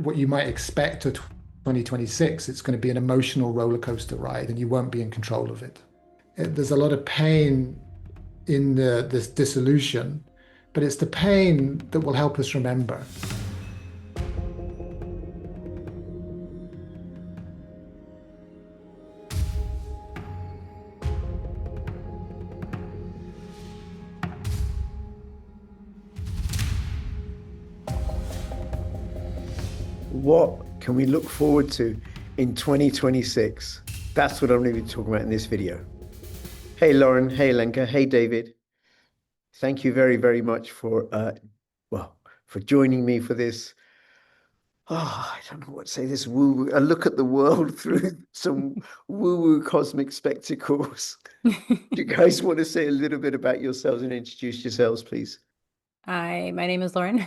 what you might expect of 2026. It's going to be an emotional roller coaster ride, and you won't be in control of it. There's a lot of pain in this dissolution, but it's the pain that will help us remember. What can we look forward to in 2026? That's what I'm going to be talking about in this video. Hey, Lauren. Hey, Lenka. Hey, David. Thank you very, very much for, for joining me for this. I don't know what to say, this woo-woo, a look at the world through some woo-woo cosmic spectacles. Do you guys want to say a little bit about yourselves and introduce yourselves, please? Hi, my name is Lauren.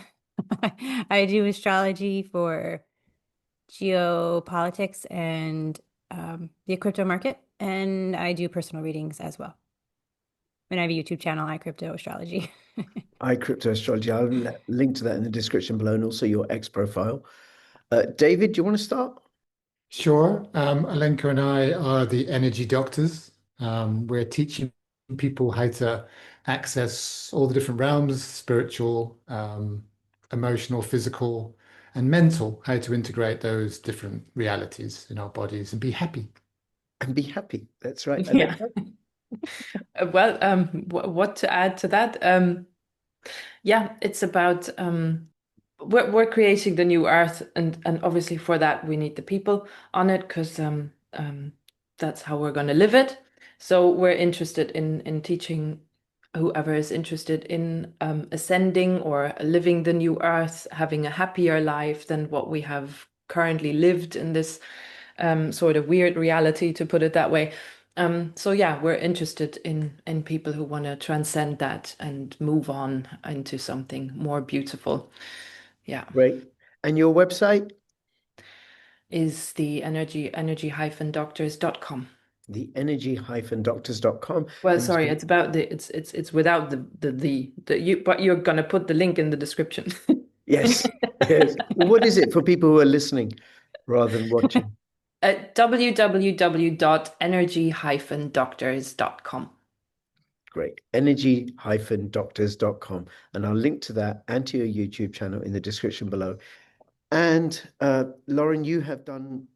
I do astrology for geopolitics and the crypto market, and I do personal readings as well. And I have a YouTube channel, iCrypto Astrology. iCrypto Astrology. I'll link to that in the description below, and also your X profile. David, do you want to start? Sure. Alenka and I are the energy doctors. We're teaching people how to access all the different realms, spiritual, emotional, physical, and mental, how to integrate those different realities in our bodies and be happy. And be happy. That's right. Yeah. Well, what to add to that? Yeah, it's about we're creating the new earth, and obviously for that we need the people on it, because that's how we're going to live it. So we're interested in teaching whoever is interested in ascending or living the new earth, having a happier life than what we have currently lived in this sort of weird reality, to put it that way. So yeah, we're interested in people who want to transcend that and move on into something more beautiful. Yeah. Great. And your website? Is the energy-doctors.com. The energy-doctors.com. Well, sorry, it's about it's without the you, but you're gonna put the link in the description. Yes. Yes. Well, what is it for people who are listening rather than watching? At www.energy-doctors.com. Great. Energy-doctors.com. And I'll link to that and to your YouTube channel in the description below. And Lauren, you have done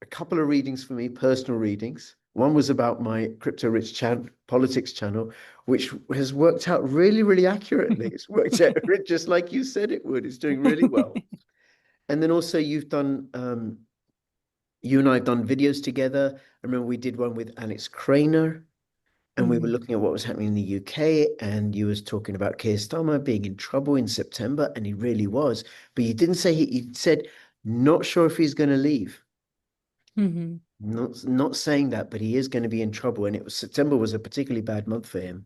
a couple of readings for me, personal readings. One was about my Crypto Rich Politics channel, which has worked out really, really accurately. It's worked out just like you said it would. It's doing really well. And then also you've done, you and I have done videos together. I remember we did one with Alex Craner, and we were looking at what was happening in the UK, and you was talking about Keir Starmer being in trouble in September, and he really was. But you didn't say, you said, not sure if he's going to leave. Not saying that, but he is going to be in trouble. And September was a particularly bad month for him.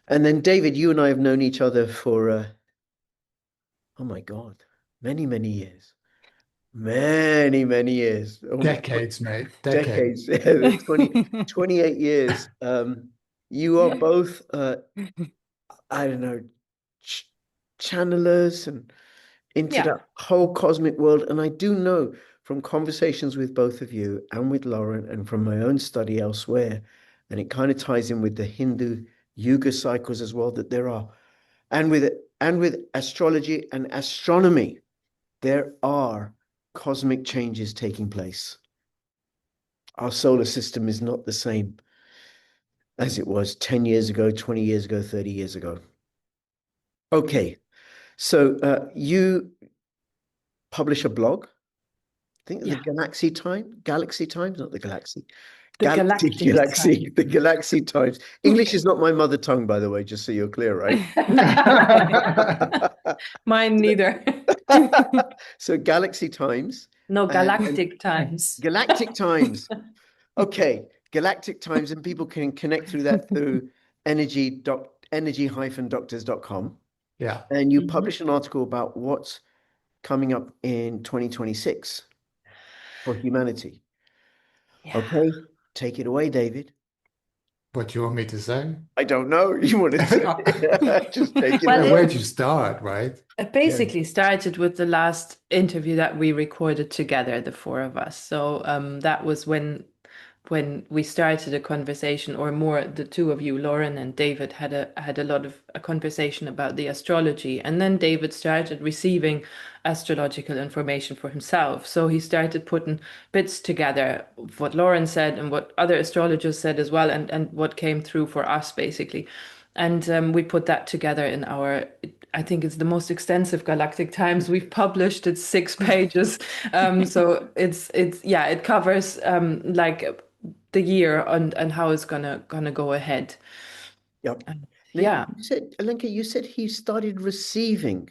And then David, you and I have known each other for, oh my God, many, many years. Many, many years. Decades, mate. Decades. 28 years. You are both, I don't know, channelers and into that whole cosmic world. And I do know from conversations with both of you and with Lauren and from my own study elsewhere, and it kind of ties in with the Hindu Yuga cycles as well, that there are, and with astrology and astronomy, there are cosmic changes taking place. Our solar system is not the same as it was 10 years ago, 20 years ago, 30 years ago. Okay, so you publish a blog. I think the Galaxy Times, not the Galaxy. The Galactic The Galaxy Times. English is not my mother tongue, by the way, just so you're clear, right? Mine neither. So Galaxy Times. No, Galactic Times. Galactic Times. Okay, Galactic Times, and people can connect through that through energy-doctors.com. Yeah. And you published an article about what's coming up in 2026 for humanity. Yeah. Okay, take it away, David. What do you want me to say? I don't know. You want to say, just take it Well, away. Where'd you start, right? it Yeah. basically started with the last interview that we recorded together, the four of us. So that was when we started a conversation, or more, the two of you, Lauren and David, had a lot of a conversation about the astrology, and then David started receiving astrological information for himself. So he started putting bits together, what Lauren said and what other astrologers said as well, and what came through for us basically. And we put that together in our, I think it's the most extensive Galactic Times we've published. It's 6 pages. So yeah, it covers like the year and how it's gonna go ahead. Yep. Now, Yeah. you said, Alenka, you said he started receiving.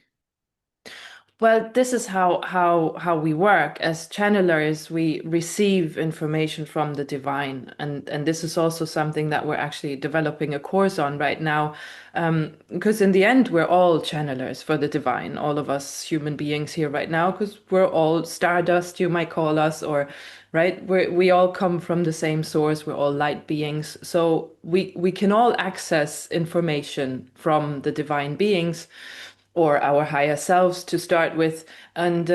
Well, this is how we work as channelers. We receive information from the divine, and this is also something that we're actually developing a course on right now, because in the end we're all channelers for the divine, all of us human beings here right now, because we're all stardust, you might call us, or right, we all come from the same source. We're all light beings, so we can all access information from the divine beings or our higher selves to start with. And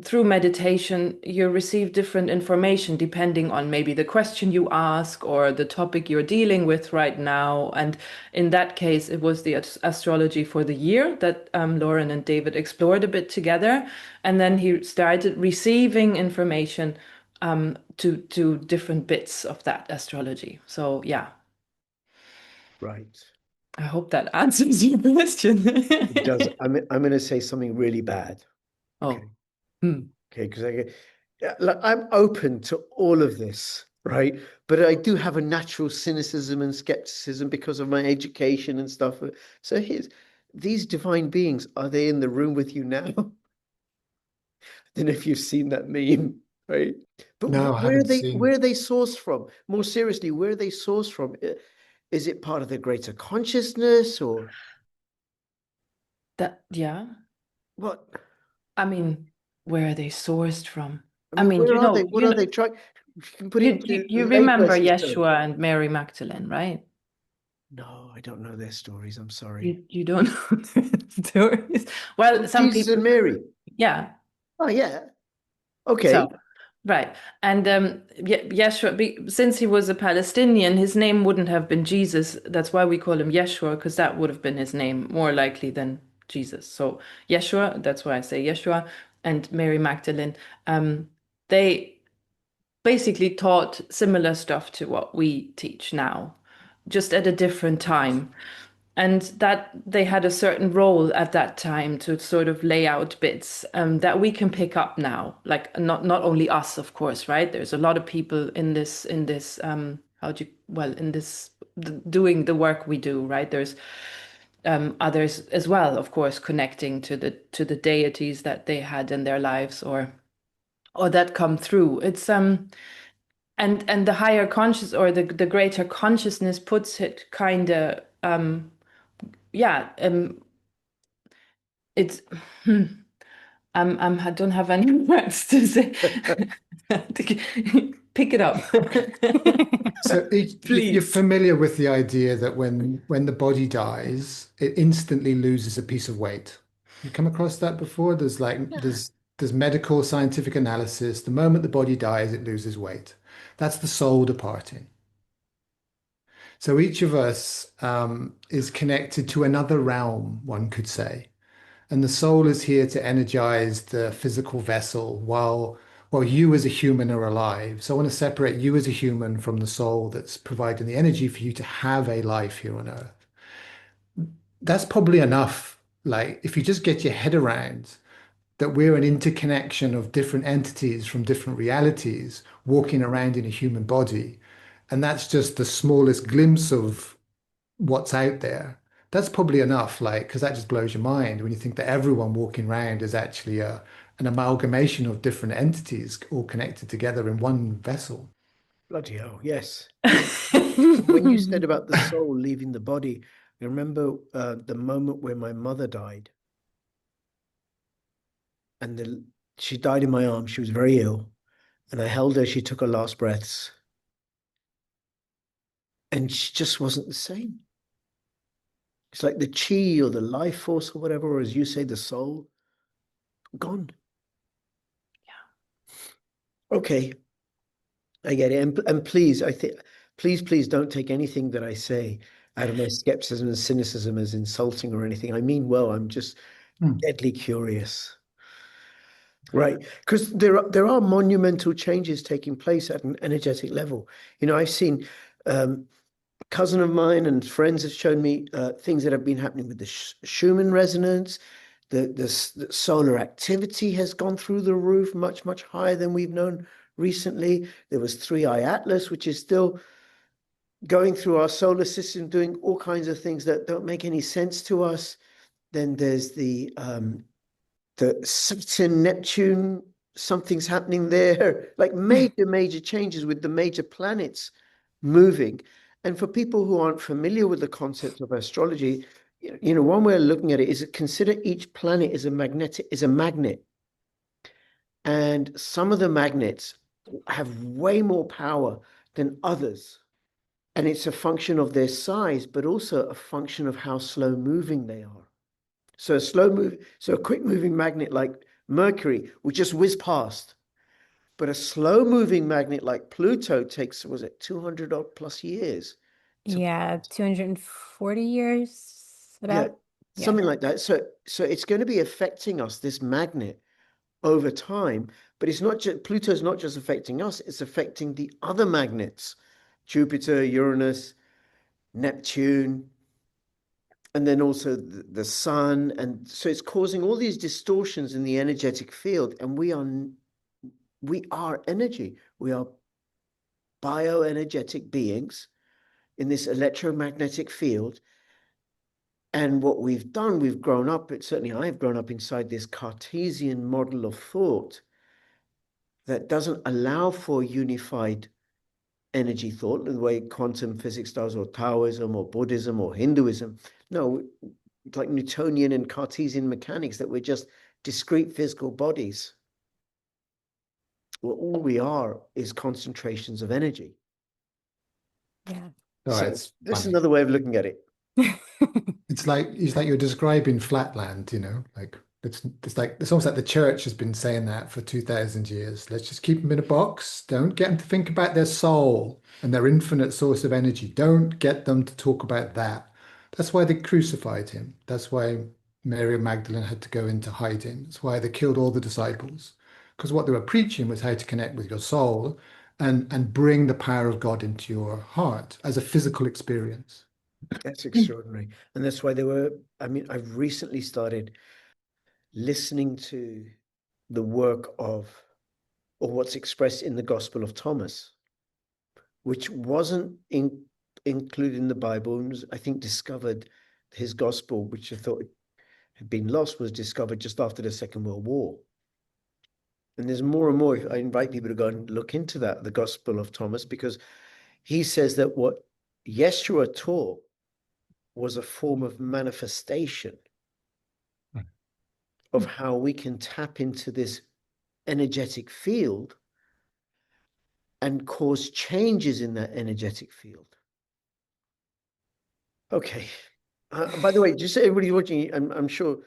through meditation, you receive different information depending on maybe the question you ask or the topic you're dealing with right now. And in that case, it was the astrology for the year that Lauren and David explored a bit together. And then he started receiving information to different bits of that astrology. So, yeah. Right. I hope that answers your question. It does. I'm going to say something really bad. Oh. Okay. Hmm. Okay. Because like, I'm open to all of this, right? But I do have a natural cynicism and skepticism because of my education and stuff. So these divine beings, are they in the room with you now? I don't know if you've seen that meme, right? But No, I where are haven't they seen where it. are they sourced from? More seriously, where are they sourced from? Is it part of the greater consciousness or That, yeah. what? I mean, where are they sourced from? I I mean, mean, where are they? What you are know, they trying? You can put it into you remember layperson's terms. Yeshua and Mary Magdalene, right? No, I don't know their stories. I'm sorry. You don't know the stories. Well, Oh, some Jesus people, and Mary. yeah. Oh yeah. So, Okay. right. And Yeshua, since he was a Palestinian, his name wouldn't have been Jesus. That's why we call him Yeshua, because that would have been his name more likely than Jesus. So Yeshua, that's why I say Yeshua, and Mary Magdalene, they basically taught similar stuff to what we teach now, just at a different time. And that they had a certain role at that time to sort of lay out bits that we can pick up now. Like not only us, of course, right? There's a lot of people in this how do you well in this doing the work we do, right? There's others as well, of course, connecting to the deities that they had in their lives or that come through. It's and the higher conscious or the greater consciousness puts it kind of yeah it's I don't have any words to say. Pick it up. So you're Please. familiar with the idea that when the body dies, it instantly loses a piece of weight. You come across that before? There's medical scientific analysis. The moment the body dies, it loses weight. That's the soul departing. So each of us is connected to another realm, one could say. And the soul is here to energize the physical vessel while you as a human are alive. So I want to separate you as a human from the soul that's providing the energy for you to have a life here on earth. That's probably enough. Like if you just get your head around that we're an interconnection of different entities from different realities walking around in a human body, and that's just the smallest glimpse of what's out there. That's probably enough, like, because that just blows your mind when you think that everyone walking around is actually an amalgamation of different entities all connected together in one vessel. Bloody hell. Yes. When you said about the soul leaving the body, I remember the moment where my mother died, and she died in my arms. She was very ill, and I held her. She took her last breaths, and she just wasn't the same. It's like the chi or the life force or whatever, or as you say, the soul, gone. Yeah. Okay. I get it. And please, please don't take anything that I say out of my skepticism and cynicism as insulting or anything. I mean well, I'm just deadly curious. Right. Because there are monumental changes taking place at an energetic level. I've seen a cousin of mine and friends have shown me things that have been happening with the Schumann resonance. The solar activity has gone through the roof, much, much higher than we've known recently. There was 3i Atlas, which is still going through our solar system, doing all kinds of things that don't make any sense to us. Then there's the Saturn, Neptune, something's happening there, like major changes with the major planets moving. And for people who aren't familiar with the concept of astrology, one way of looking at it is consider each planet is a magnet. And some of the magnets have way more power than others. And it's a function of their size, but also a function of how slow moving they are. So a quick moving magnet like Mercury will just whiz past. But a slow moving magnet like Pluto takes, was it 200 odd plus years? Yeah, 240 years Yeah, about. Yeah. something like that. So it's going to be affecting us, this magnet, over time. But it's not just Pluto's not just affecting us, it's affecting the other magnets, Jupiter, Uranus, Neptune, and then also the sun. And so it's causing all these distortions in the energetic field. And we are energy. We are bioenergetic beings in this electromagnetic field. And what we've done, we've grown up, certainly I've grown up inside this Cartesian model of thought that doesn't allow for unified energy thought, the way quantum physics does, or Taoism, or Buddhism, or Hinduism. No, it's like Newtonian and Cartesian mechanics, that we're just discrete physical bodies. Well, all we are is concentrations of energy. Yeah. Oh, So it's this is funny. another way of looking at it. It's like you're describing flatland, like it's almost like the church has been saying that for 2000 years. Let's just keep them in a box. Don't get them to think about their soul and their infinite source of energy. Don't get them to talk about that. That's why they crucified him. That's why Mary Magdalene had to go into hiding. That's why they killed all the disciples. Because what they were preaching was how to connect with your soul and bring the power of God into your heart as a physical experience. That's extraordinary. And that's why I've recently started listening to the work or what's expressed in the Gospel of Thomas, which wasn't included in the Bible, and was, I think, discovered. His gospel, which I thought had been lost, was discovered just after the Second World War. And there's more and more. I invite people to go and look into that, the Gospel of Thomas, because he says that what Yeshua taught was a form of manifestation of how we can tap into this energetic field and cause changes in that energetic field. Okay. By the way, just so everybody watching, I'm sure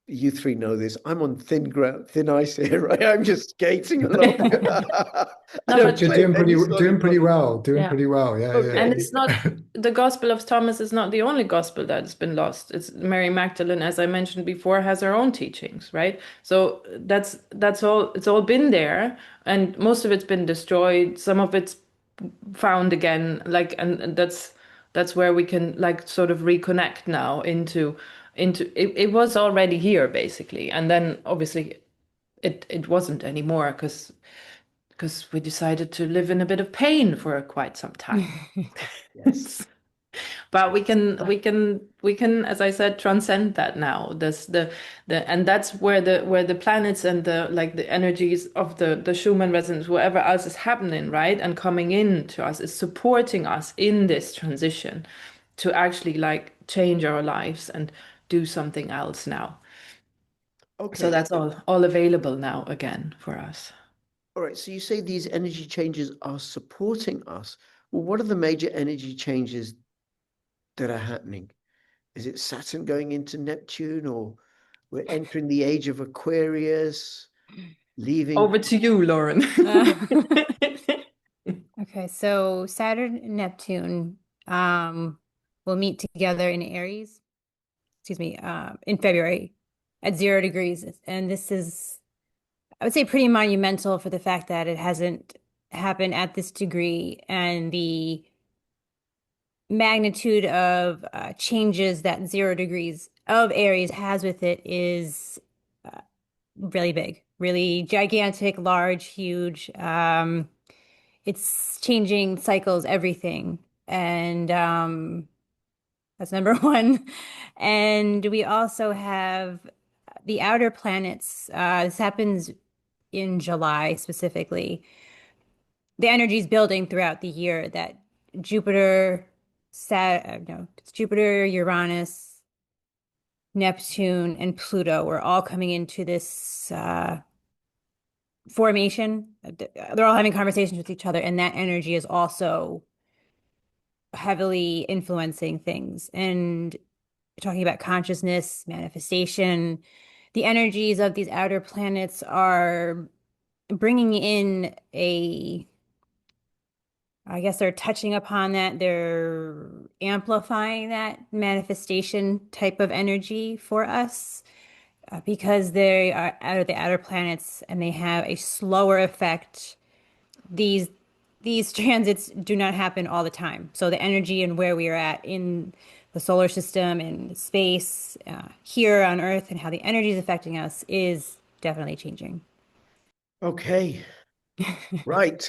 you three know this. I'm on thin ground, thin ice here, right? I'm just skating along. I No, don't but You're claim any doing solid pretty knowledge. well, doing yeah. pretty well. Yeah, Okay. And yeah. it's not the Gospel of Thomas is not the only gospel that's been lost. It's Mary Magdalene, as I mentioned before, has her own teachings, right? So that's all. It's all been there, and most of it's been destroyed. Some of it's found again, like, and that's where we can like sort of reconnect now into it. It was already here basically, and then obviously it wasn't anymore because we decided to live in a bit of pain for quite some time. Yes. But we can, as I said, transcend that now. This the and that's where the planets and the like the energies of the Schumann resonance, whatever else is happening, right, and coming in to us is supporting us in this transition to actually like change our lives and do something else now. So Okay. that's all available now again for us. All right. So you say these energy changes are supporting us. what are the major energy changes that are happening? Is it Saturn going into Neptune, or we're entering the age of Aquarius, leaving? Over to you, Lauren. Okay, so Saturn and Neptune will meet together in Aries, excuse me, in February at 0 degrees. And this is, I would say, pretty monumental for the fact that it hasn't happened at this degree, and the magnitude of changes that 0 degrees of Aries has with it is really big, really gigantic, large, huge. It's changing cycles, everything. And that's number one. And we also have the outer planets. This happens in July specifically. The energy is building throughout the year that Jupiter, no, it's Jupiter, Uranus, Neptune, and Pluto were all coming into this formation. They're all having conversations with each other, and that energy is also heavily influencing things. And talking about consciousness, manifestation, the energies of these outer planets are bringing in I guess they're touching upon that, they're amplifying that manifestation type of energy for us because they are out of the outer planets and they have a slower effect. These transits do not happen all the time. So the energy and where we are at in the solar system and space here on Earth and how the energy is affecting us is definitely changing. Okay, right.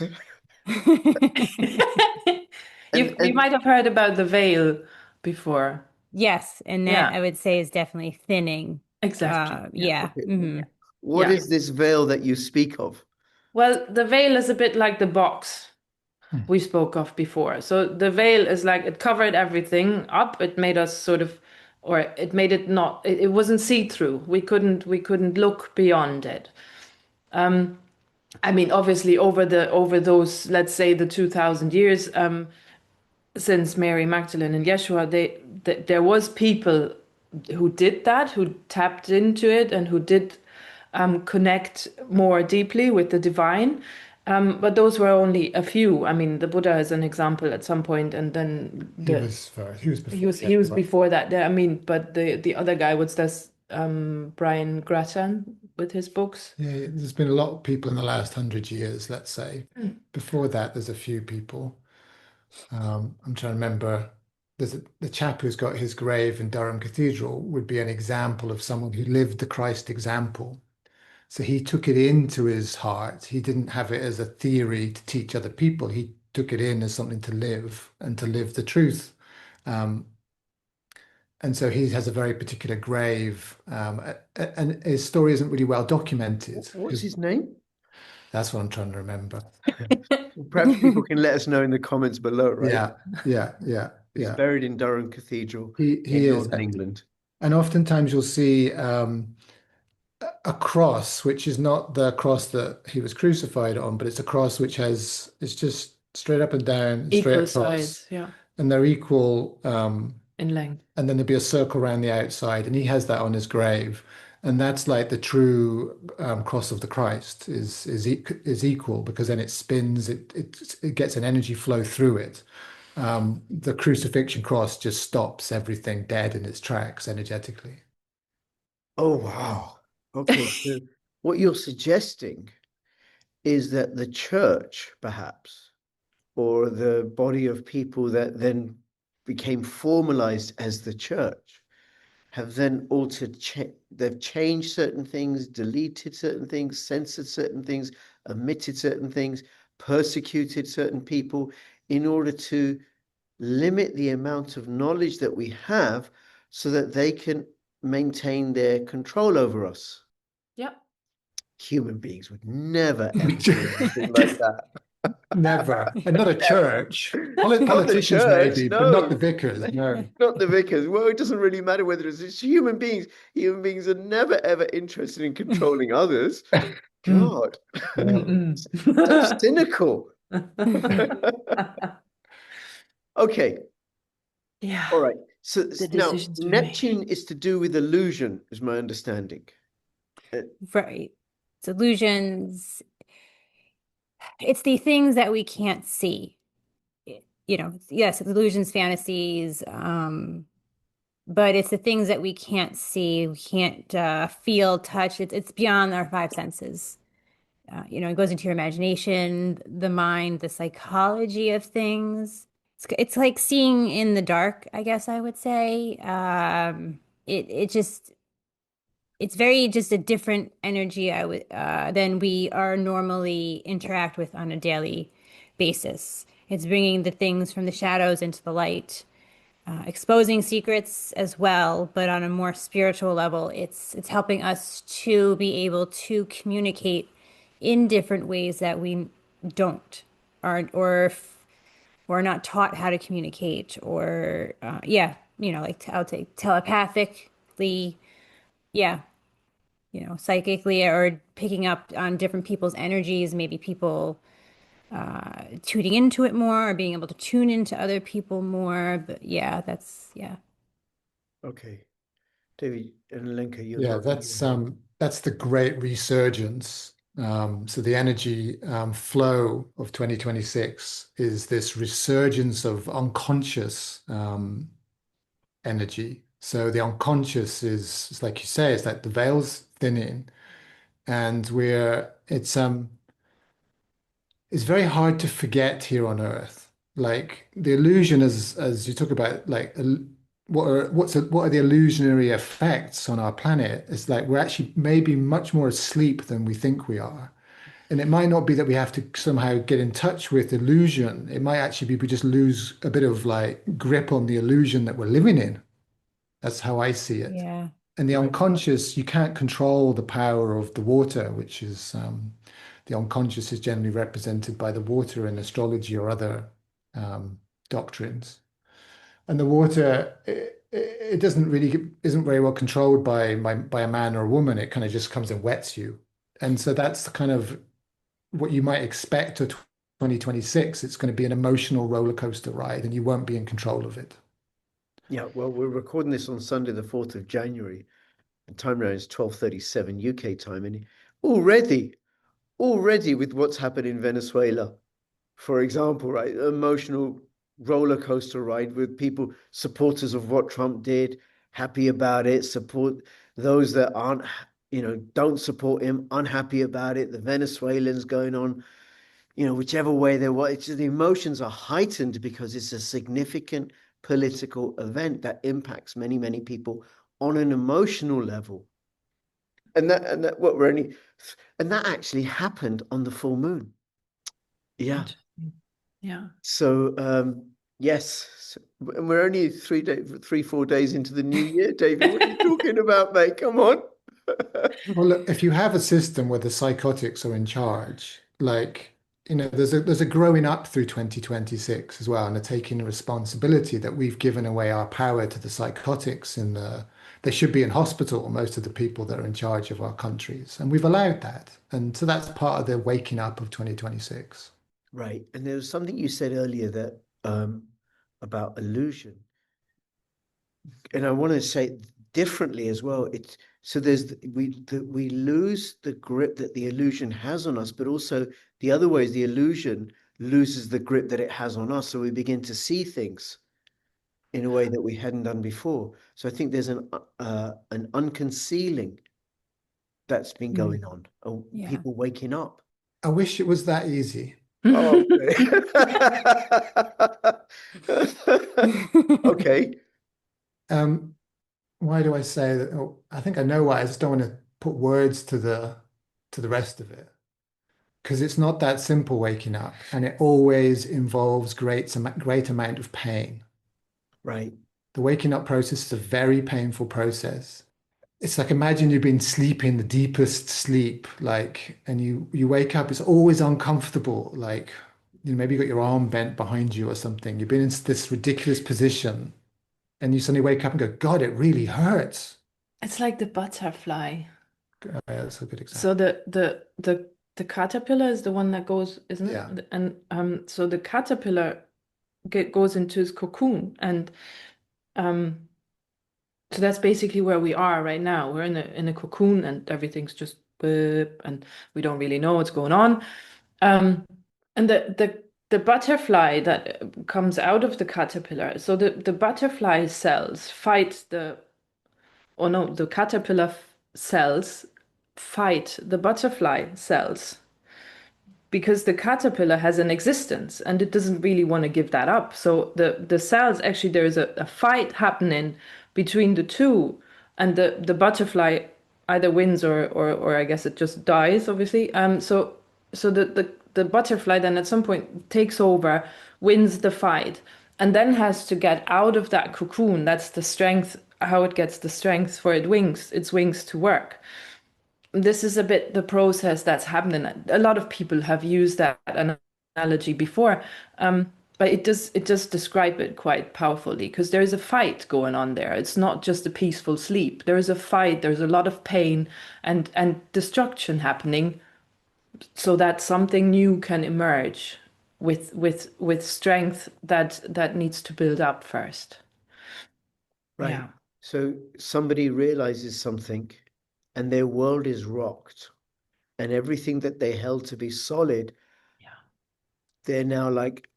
You might have heard about the veil before. Yes, and that Yeah, I would say is definitely thinning. exactly. Yeah. Yeah. Okay. Mhm. What Yeah. is this veil that you speak of? Well, the veil is a bit like the box Hmm. we spoke of before. So the veil is like it covered everything up. It made us sort of, or it made it not, it wasn't see-through. We couldn't look beyond it. I mean, obviously over those, let's say the 2000 years, since Mary Magdalene and Yeshua, there was people who did that, who tapped into it, and who did connect more deeply with the divine. But those were only a few. I mean, the Buddha is an example at some point, and then He was he before was Yeshua. before that. I mean, but the other guy was this Brian Grattan with his books. Yeah, there's been a lot of people in the last 100 years, let's say. Before that, there's a few people. I'm trying to remember. The chap who's got his grave in Durham Cathedral would be an example of someone who lived the Christ example. So he took it into his heart. He didn't have it as a theory to teach other people. He took it in as something to live and to live the truth. Um, and so he has a very particular grave, and his story isn't really well documented. What's his name? That's what I'm trying to remember. Perhaps people can let us know in the comments below, right? Yeah, yeah, yeah, He's yeah. buried in Durham Cathedral He in is, Northern England. and oftentimes you'll see a cross, which is not the cross that he was crucified on, but it's a cross which it's just straight up and down, straight Equal across, size, yeah, and they're equal. in length. And then there'd be a circle around the outside, and he has that on his grave, and that's like the true cross of the Christ is equal because then it spins, it gets an energy flow through it. The crucifixion cross just stops everything dead in its tracks energetically. Oh, wow. Okay, so what you're suggesting is that the church, perhaps, or the body of people that then became formalized as the church, have then altered, they've changed certain things, deleted certain things, censored certain things, omitted certain things, persecuted certain people in order to limit the amount of knowledge that we have so that they can maintain their control over us. Yeah. Human beings would never ever do anything like that. Never. And not a church. Not the Politicians church, maybe, but not no. the vicars. No. Not the vicars. Well, it doesn't really matter whether it's human beings. Human beings are never ever interested in controlling others. God, No. so cynical. Okay. Yeah. All right. So The now decisions we make. Neptune is to do with illusion, is my understanding. Right. It's illusions. It's the things that we can't see. Yes, it's illusions, fantasies, but it's the things that we can't see, we can't feel, touch. It's beyond our five senses. It goes into your imagination, the mind, the psychology of things. It's like seeing in the dark, I guess I would say. It just it's very just a different energy I would than we are normally interact with on a daily basis. It's bringing the things from the shadows into the light, exposing secrets as well, but on a more spiritual level, it's helping us to be able to communicate in different ways that we don't or not taught how to communicate or yeah, like I would say telepathically, yeah, psychically or picking up on different people's energies, maybe people tuning into it more or being able to tune into other people more. But yeah, yeah. Okay. David and Lenka, you're Yeah, nodding your head. that's the great resurgence. So the energy flow of 2026 is this resurgence of unconscious energy. So the unconscious is like you say, it's like the veil's thinning, and it's very hard to forget here on Earth. Like the illusion, as you talk about, like what are the illusionary effects on our planet? It's like we're actually maybe much more asleep than we think we are. And it might not be that we have to somehow get in touch with illusion. It might actually be we just lose a bit of like grip on the illusion that we're living in. That's how I see it. Yeah. And the Right. unconscious, you can't control the power of the water, which is the unconscious is generally represented by the water in astrology or other um, doctrines. And the water, it doesn't really isn't very well controlled by a man or a woman. It kind of just comes and wets you. And so that's the kind of what you might expect of 2026. It's going to be an emotional roller coaster ride, and you won't be in control of it. Yeah, well, we're recording this on Sunday, the 4th of January. The time now is 12:37 UK time, and already with what's happened in Venezuela, for example, right? Emotional roller coaster ride with people, supporters of what Trump did, happy about it, support those that aren't, don't support him, unhappy about it, the Venezuelans going on, whichever way they want. The emotions are heightened because it's a significant political event that impacts many, many people on an emotional level. And that what we're only and that actually happened on the full moon. Yeah. Interesting. Yeah. So yes, and we're only 4 days into the new year, David. What are you talking about, mate? Come on. Well, look, if you have a system where the psychotics are in charge, like, there's a growing up through 2026 as well, and a taking responsibility that we've given away our power to the psychotics they should be in hospital, most of the people that are in charge of our countries. And we've allowed that. And so that's part of the waking up of 2026. Right. And there was something you said earlier that about illusion. And I want to say differently as well. It's so we lose the grip that the illusion has on us, but also the other way is the illusion loses the grip that it has on us. So we begin to see things in a way that we hadn't done before. So I think there's an unconcealing that's been Mm, going on. yeah. People waking up. I wish it was that easy. Oh, okay. Um, why do I say that? Oh, I think I know why. I just don't want to put words to the rest of it. Because it's not that simple waking up, and it always involves great amount of pain. Right. The waking up process is a very painful process. It's like imagine you've been sleeping the deepest sleep, like, and you wake up, it's always uncomfortable. Like, maybe you got your arm bent behind you or something. You've been in this ridiculous position, and you suddenly wake up and go, God, it really hurts. It's like the butterfly. That's a good So example. the caterpillar is the one that goes, isn't Yeah. it? And so the caterpillar goes into his cocoon. And so that's basically where we are right now. We're in a cocoon, and everything's just boop, and we don't really know what's going on. And the butterfly that comes out of the caterpillar. So the butterfly cells fight the, oh no, the caterpillar cells fight the butterfly cells, because the caterpillar has an existence and it doesn't really want to give that up. So the cells, actually, there is a fight happening between the two, and the butterfly either wins or I guess it just dies, obviously. So the butterfly then at some point takes over, wins the fight, and then has to get out of that cocoon. That's the strength, how it gets the strength for its wings to work. This is a bit the process that's happening. A lot of people have used that analogy before, but it does describe it quite powerfully, because there is a fight going on there. It's not just a peaceful sleep. There is a fight. There's a lot of pain and destruction happening, so that something new can emerge with strength that needs to build up first. Right. Yeah. So somebody realizes something and their world is rocked, and everything that they held to be solid, Yeah. they're now like,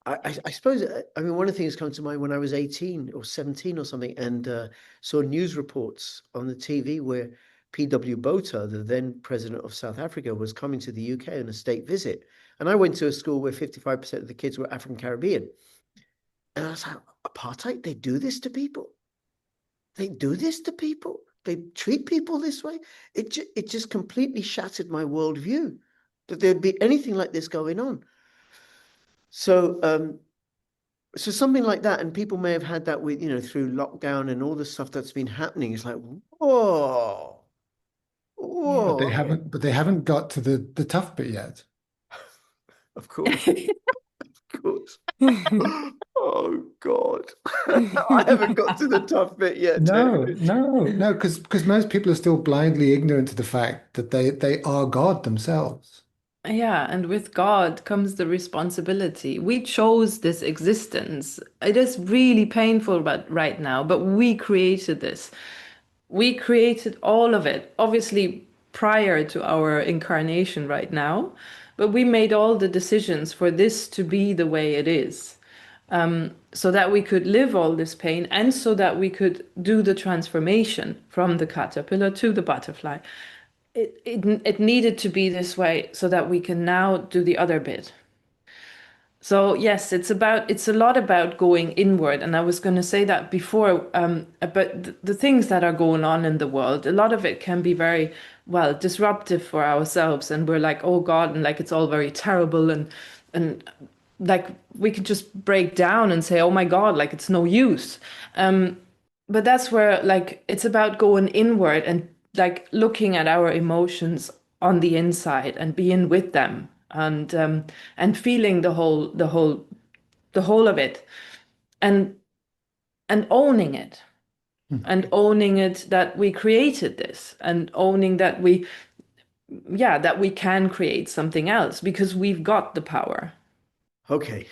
I suppose, I mean, one of the things comes to mind when I was 18 or 17 or something, and saw news reports on the TV where P.W. Botha, the then president of South Africa, was coming to the UK on a state visit. And I went to a school where 55% of the kids were African Caribbean. And I was like, apartheid, they do this to people? They do this to people? They treat people this way? It just completely shattered my worldview that there'd be anything like this going on. So so something like that, and people may have had that with, through lockdown and all the stuff that's been happening. It's like, whoa, But they whoa. haven't got to the tough bit yet. Of course, of course. Oh God. I haven't got to the tough bit yet, No, David. no, because most people are still blindly ignorant to the fact that they are God themselves. Yeah, and with God comes the responsibility. We chose this existence. It is really painful right now, but we created this. We created all of it, obviously prior to our incarnation right now, but we made all the decisions for this to be the way it is, so that we could live all this pain, and so that we could do the transformation from the caterpillar to the butterfly. It needed to be this way so that we can now do the other bit. So yes, it's a lot about going inward, and I was going to say that before, about the things that are going on in the world. A lot of it can be very, well, disruptive for ourselves, and we're like, oh God, and like it's all very terrible, and like we could just break down and say, oh my God, like it's no use. But that's where, like, it's about going inward and like looking at our emotions on the inside and being with them, and feeling the whole of it, and owning it, and Mhm. owning it that we created this, and owning that we can create something else because we've got the power. Okay.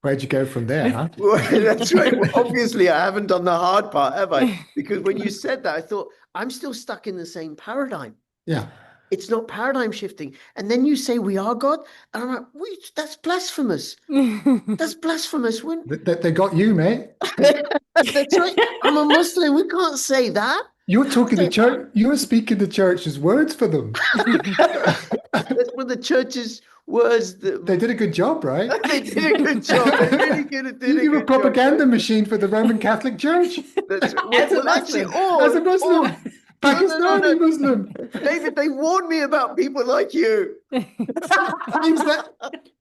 Where'd you go from there, huh? Well, that's right. Well, obviously, I haven't done the hard part, have I? Because when you said that, I thought, I'm still stuck in the same paradigm. Yeah. It's not paradigm shifting. And then you say we are God. And I'm like, wait, that's blasphemous. That's blasphemous. When They got you, mate. that's right. I'm a Muslim. We can't say that. You're talking the church. You're speaking the church's words for them. That's what the church's words that They did a good job, right? they did a good job. They really did a You're a good job. propaganda machine for the Roman Catholic Church. That's As a well, actually, Muslim. As a Muslim, no. Pakistani Muslim. David, they warned me about people like you. That means that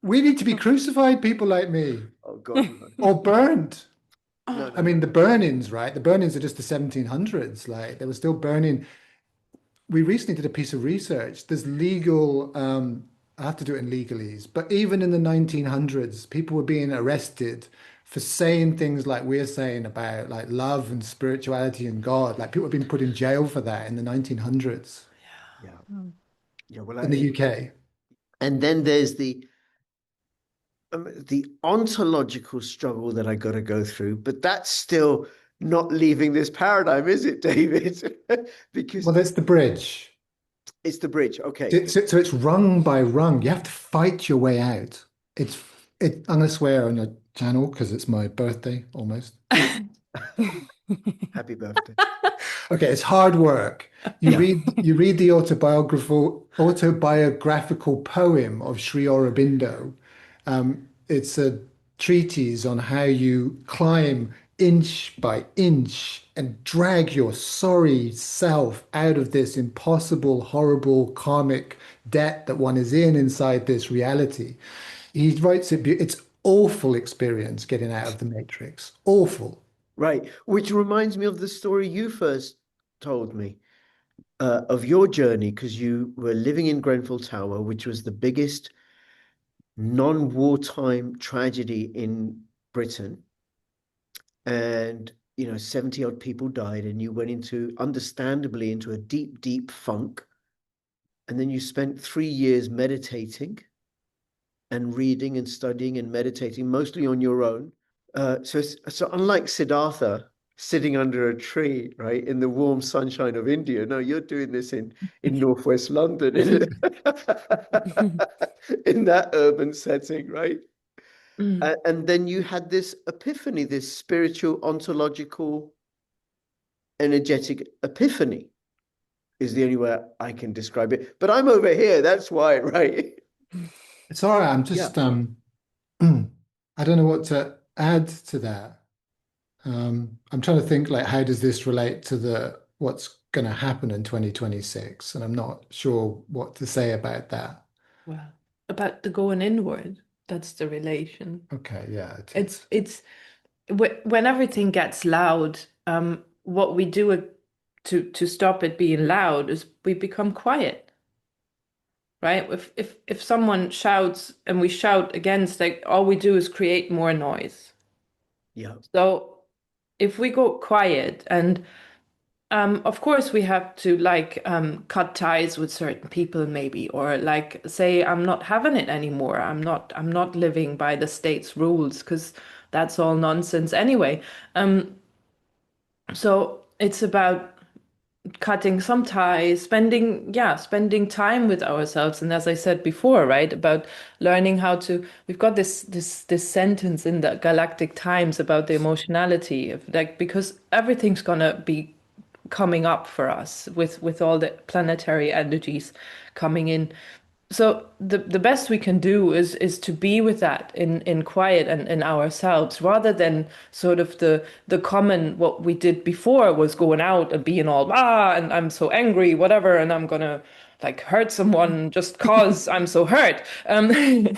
we need to be crucified, people like me, Oh God, no. or burned. No, I mean, the burn-ins, right? The burn-ins are just the 1700s. Like they were still burning. We recently did a piece of research. There's legal, I have to do it in legalese, but even in the 1900s, people were being arrested for saying things like we're saying about like love and spirituality and God. Like people have been put in jail for that in the 1900s yeah, yeah. Well, in the UK. and then there's the the ontological struggle that I got to go through, but that's still not leaving this paradigm, is it, David? Because Well, that's the bridge. it's the bridge. Okay. So it's rung by rung. You have to fight your way out. I'm going to swear on your channel because it's my birthday almost. Happy birthday. Okay, it's hard work. Yeah. You read the autobiographical poem of Sri Aurobindo. It's a treatise on how you climb inch by inch and drag your sorry self out of this impossible, horrible karmic debt that one is in inside this reality. He writes it's awful experience getting out of the matrix. Awful. Right. Which reminds me of the story you first told me of your journey, because you were living in Grenfell Tower, which was the biggest non-wartime tragedy in Britain. And, 70 odd people died, and you went understandably, into a deep, deep funk. And then you spent 3 years meditating and reading and studying and meditating, mostly on your own. So unlike Siddhartha sitting under a tree, right, in the warm sunshine of India, no, you're doing this in northwest London, in that urban setting, right? Mm. And then you had this epiphany, this spiritual, ontological, energetic epiphany is the only way I can describe it. But I'm over here, that's why, right? It's all right. I'm Yeah. just I don't know what to add to that. I'm trying to think like how does this relate to the what's going to happen in 2026, and I'm not sure what to say about that. Well, about the going inward, that's the relation. Okay, yeah, it is. It's when everything gets loud, what we do to stop it being loud is we become quiet, right? If someone shouts and we shout against, like all we do is create more noise. Yeah. So if we go quiet and of course, we have to like cut ties with certain people, maybe, or like say, I'm not having it anymore. I'm not living by the state's rules because that's all nonsense anyway. So it's about cutting some ties, spending time with ourselves. And as I said before, right, about learning how to, we've got this sentence in the Galactic Times about the emotionality of like, because everything's gonna be coming up for us with all the planetary energies coming in. So the best we can do is to be with that in quiet and in ourselves, rather than sort of the common what we did before was going out and being all and I'm so angry, whatever, and I'm gonna like hurt someone just cause I'm so hurt. I mean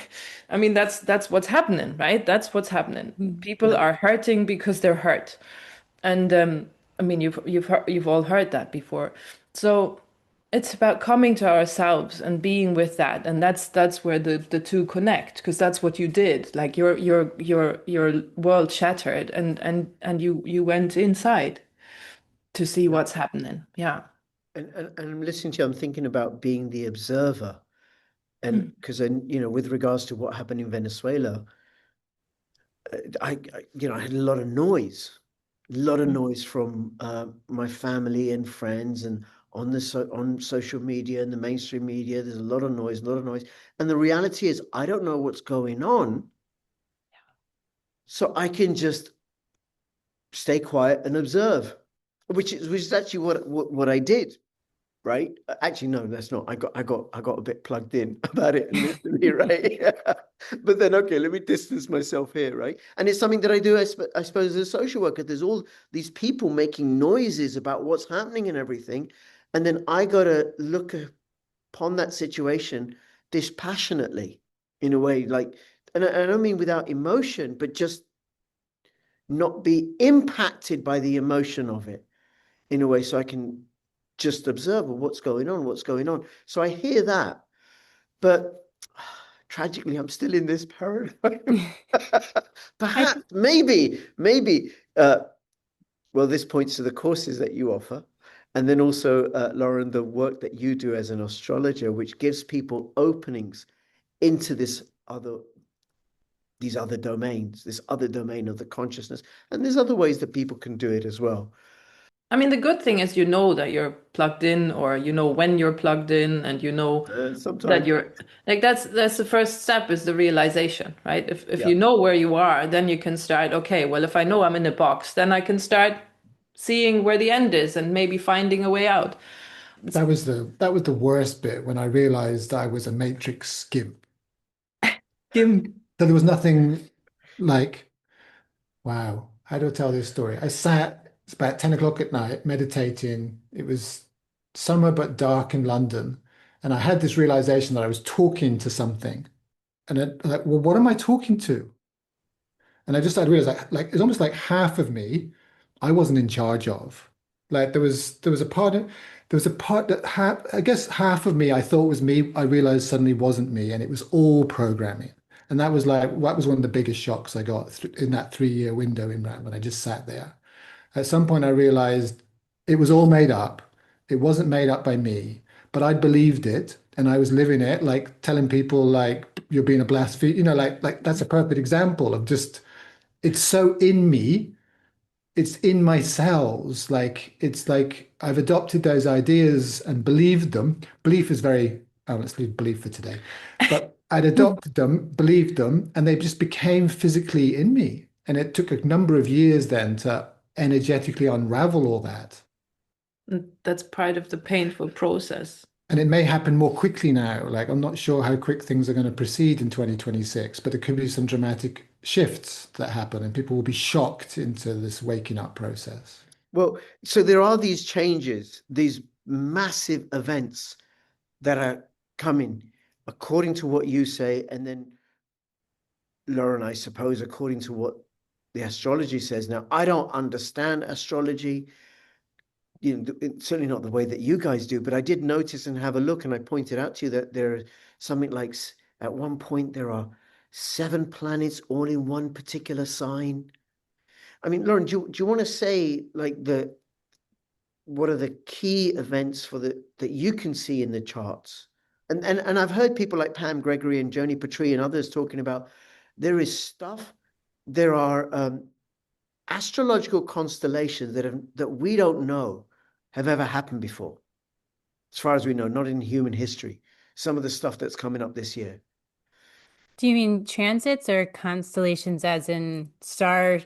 that's what's happening, right? That's what's happening. People Yeah. are hurting because they're hurt. And I mean, you've all heard that before. So it's about coming to ourselves and being with that, and that's where the two connect, because that's what you did. Like your world shattered, and you went inside to see Yeah. what's happening. Yeah. And I'm listening to you, I'm thinking about being the observer. And Mm. because then, with regards to what happened in Venezuela, I had a lot of noise from my family and friends, and on social media and the mainstream media. There's a lot of noise, a lot of noise. And the reality is, I don't know what's going on, so I can just stay quiet and observe, which is actually what I did. Right? Actually, no, that's not. I got a bit plugged in about it initially, right? But then, okay, let me distance myself here, right? And it's something that I do, I suppose, as a social worker. There's all these people making noises about what's happening and everything, and then I got to look upon that situation dispassionately, in a way, like, and I don't mean without emotion, but just not be impacted by the emotion of it, in a way, so I can just observe, well, what's going on, what's going on. So I hear that, but tragically, I'm still in this paradigm. I Perhaps, maybe. Well, this points to the courses that you offer, and then also, Lauren, the work that you do as an astrologer, which gives people openings into this other these other domains, this other domain of the consciousness. And there's other ways that people can do it as well. I mean, the good thing is you know that you're plugged in, or you know when you're plugged in, and you know that Sometimes, you're like that's the first step, is the realization, right? If yeah. you know where you are, then you can start, okay, well, if I know I'm in a box, then I can start seeing where the end is and maybe finding a way out. That was the worst bit when I realized I was a matrix skimp. Kim. So there was nothing like, wow, how do I tell this story? It's about 10 o'clock at night, meditating. It was summer but dark in London. And I had this realization that I was talking to something. And like, well, what am I talking to? And I just started realizing like it's almost like half of me I wasn't in charge of. Like there was a part that I guess half of me I thought was me, I realized suddenly wasn't me, and it was all programming. And that was one of the biggest shocks I got in that 3 year window in that when I just sat there. At some point I realized it was all made up. It wasn't made up by me, but I believed it and I was living it, like telling people like you're being a blasphemer, like that's a perfect example of just it's so in me, it's in my cells. Like it's like I've adopted those ideas and believed them. Belief is very, oh, let's leave belief for today. But I'd adopted them, believed them, and they just became physically in me. And it took a number of years then to energetically unravel all that. And that's part of the painful process. And it may happen more quickly now. Like, I'm not sure how quick things are going to proceed in 2026, but there could be some dramatic shifts that happen and people will be shocked into this waking up process. Well, so there are these changes, these massive events that are coming according to what you say, and then Lauren, I suppose, according to what the astrology says. Now, I don't understand astrology, certainly not the way that you guys do, but I did notice and have a look, and I pointed out to you that there are something like at one point there are 7 planets all in one particular sign. I mean, Lauren, do you want to say like what are the key events that you can see in the charts? And I've heard people like Pam Gregory and Joni Patry and others talking about there is stuff, there are astrological constellations that we don't know have ever happened before, as far as we know, not in human history. Some of the stuff that's coming up this year. Do you mean transits or constellations as in star,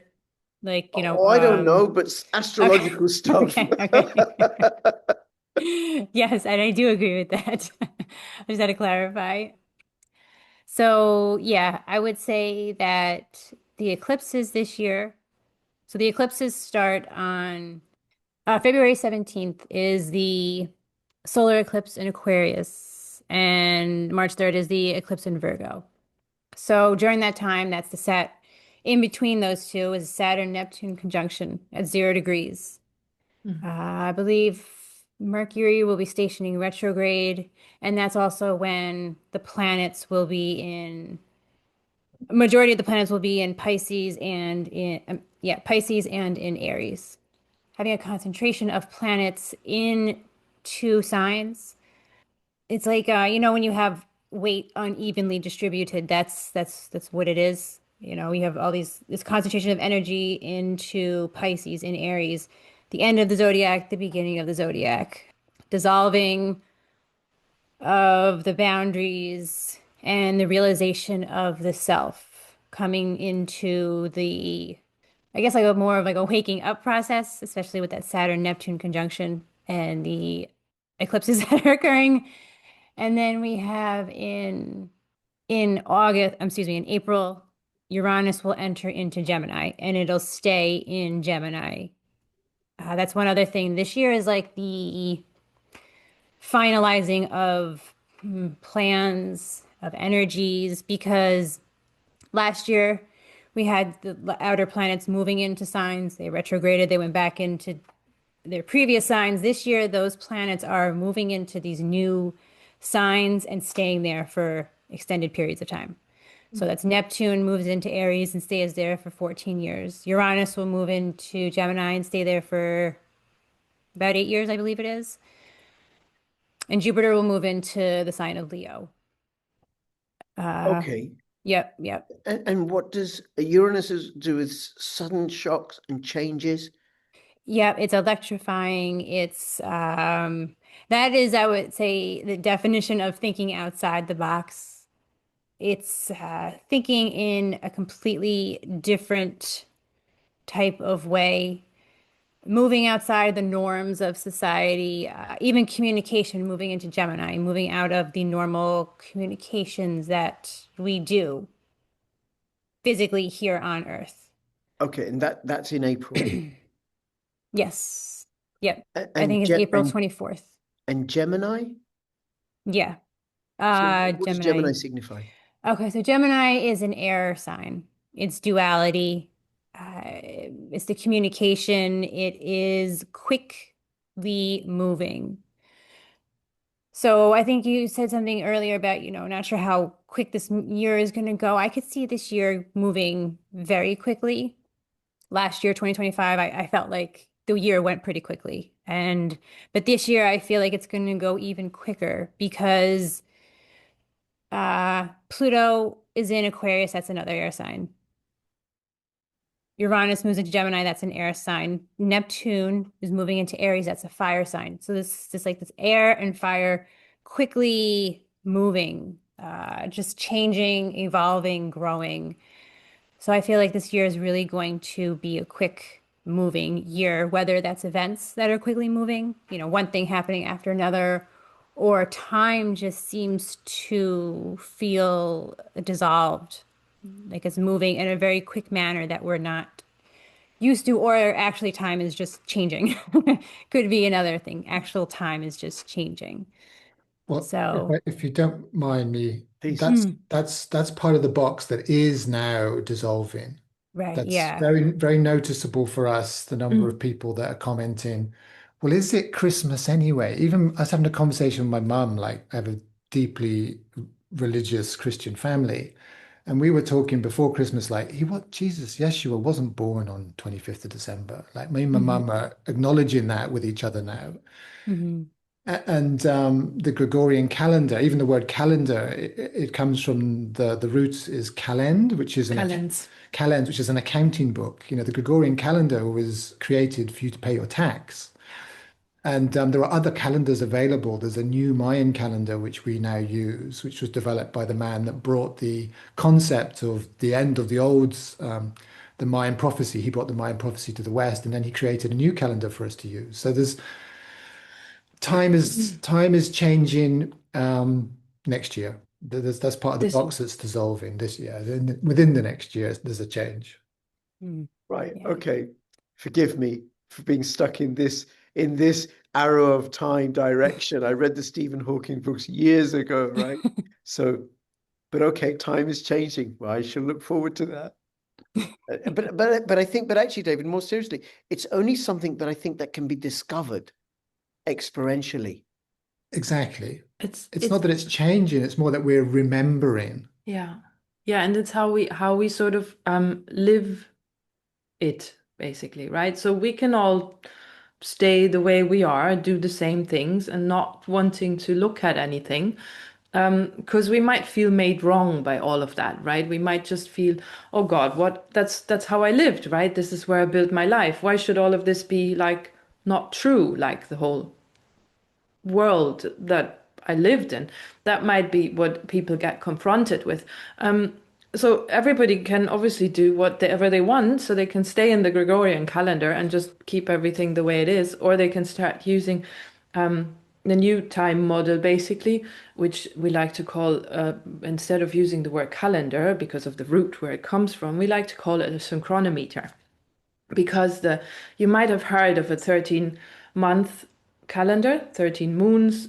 like, Oh, I don't know, but okay. astrological stuff. Okay, okay. Yes, and I do agree with that. I just had to clarify. So, yeah, I would say that the eclipses this year, so the eclipses start on February 17th is the solar eclipse in Aquarius, and March 3rd is the eclipse in Virgo. So during that time, that's the set in between those two is Saturn-Neptune conjunction at 0 degrees. I believe Mercury will be stationing retrograde, and that's also when the planets will be in, majority of the planets will be in Pisces and in, Pisces and in Aries. Having a concentration of planets in two signs, it's like when you have weight unevenly distributed, that's what it is. We have all this concentration of energy into Pisces in Aries, the end of the zodiac, the beginning of the zodiac, dissolving of the boundaries and the realization of the self coming into the, I guess, like a more of like a waking up process, especially with that Saturn Neptune conjunction and the eclipses that are occurring. And then we have in August, excuse me, in April, Uranus will enter into Gemini and it'll stay in Gemini. That's one other thing. This year is like the finalizing of plans, of energies, because last year we had the outer planets moving into signs. They retrograded, they went back into their previous signs. This year, those planets are moving into these new signs and staying there for extended periods of time. So that's Neptune moves into Aries and stays there for 14 years. Uranus will move into Gemini and stay there for about 8 years, I believe it is. And Jupiter will move into the sign of Leo. Okay. Yep, yep. And what does Uranus do with sudden shocks and changes? Yep, it's electrifying. It's that is, I would say, the definition of thinking outside the box. It's thinking in a completely different type of way, moving outside the norms of society, even communication, moving into Gemini, moving out of the normal communications that we do physically here on Earth. Okay, and that's in April. Yes. Yep. I And think it's April 24th. and Gemini. Yeah. So what does Gemini. Gemini signify? Okay, so Gemini is an air sign. It's duality. It's the communication. It is quickly moving. So I think you said something earlier about, not sure how quick this year is going to go. I could see this year moving very quickly. Last year, 2025, I felt like the year went pretty quickly. But this year I feel like it's going to go even quicker because Pluto is in Aquarius, that's another air sign. Uranus moves into Gemini, that's an air sign. Neptune is moving into Aries, that's a fire sign. So this air and fire quickly moving, just changing, evolving, growing. So I feel like this year is really going to be a quick moving year, whether that's events that are quickly moving, one thing happening after another, or time just seems to feel dissolved, like it's moving in a very quick manner that we're not used to, or actually time is just changing. Could be another thing. Actual time is just changing. Well, So, if you don't mind me, Please. that's part of the box that is now dissolving. right, That's yeah. very noticeable for us, the number of people that are commenting, well, is it Christmas anyway? Even I was having a conversation with my mum, like I have a deeply religious Christian family, and we were talking before Christmas, like, he what Jesus, Yeshua wasn't born on 25th of December. Like me and my Hmm. mum are acknowledging that with each other now. Hmm. And the Gregorian calendar, even the word calendar, it comes from the roots is calend, which is Talents. calend, which is an accounting book. You know, the Gregorian calendar was created for you to pay your tax. And there are other calendars available. There's a new Mayan calendar, which we now use, which was developed by the man that brought the concept of the end of the Mayan prophecy. He brought the Mayan prophecy to the West, and then he created a new calendar for us to use. So there's time is changing next year. That's part of the This box that's dissolving this year. Within the next year, there's a change. Mm. Right. Yeah. Okay. Forgive me for being stuck in this arrow of time direction. I read the Stephen Hawking books years ago, right? So, but okay, time is changing. Well, I shall look forward to that. But actually, David, more seriously, it's only something that I think that can be discovered experientially. Exactly. It's it's not that it's changing, it's more that we're remembering. yeah. Yeah, and it's how we sort of live it basically, right? So we can all stay the way we are, do the same things and not wanting to look at anything. Because we might feel made wrong by all of that, right? We might just feel, oh God, what that's how I lived, right? This is where I built my life. Why should all of this be like not true, like the whole world that I lived in? That might be what people get confronted with. So everybody can obviously do whatever they want, so they can stay in the Gregorian calendar and just keep everything the way it is, or they can start using the new time model, basically, which we like to call, instead of using the word calendar because of the root where it comes from, we like to call it a synchronometer because you might have heard of a 13-month calendar, 13 moons,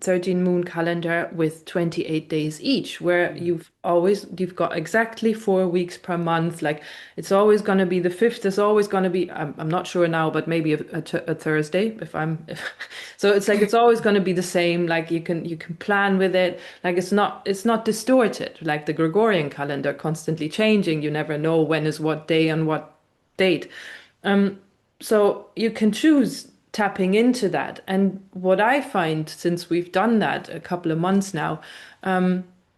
13 moon calendar with 28 days each, where you've got exactly 4 weeks per month. Like it's always going to be the fifth is always going to be, I'm not sure now, but maybe a Thursday so it's like it's always going to be the same. Like you can plan with it. Like it's not distorted like the Gregorian calendar, constantly changing. You never know when is what day and what date. So you can choose tapping into that. And what I find, since we've done that a couple of months now,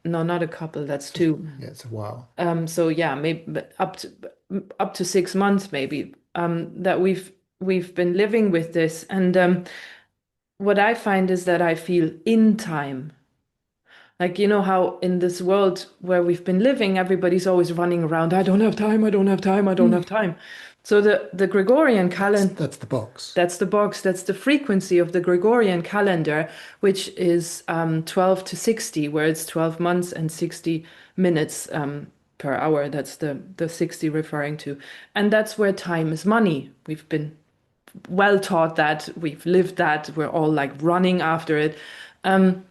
no, not a couple, that's Just, two. yeah, it's a while. So yeah, maybe up to 6 months maybe that we've been living with this. And what I find is that I feel in time. Like, you know how in this world where we've been living, everybody's always running around, I don't have time, I don't have time, I don't have time. So the Gregorian calendar, That's the box. that's the box, that's the frequency of the Gregorian calendar, which is 12 to 60, where it's 12 months and 60 minutes per hour. That's the 60 referring to. And that's where time is money. We've been well taught that, we've lived that, we're all like running after it. And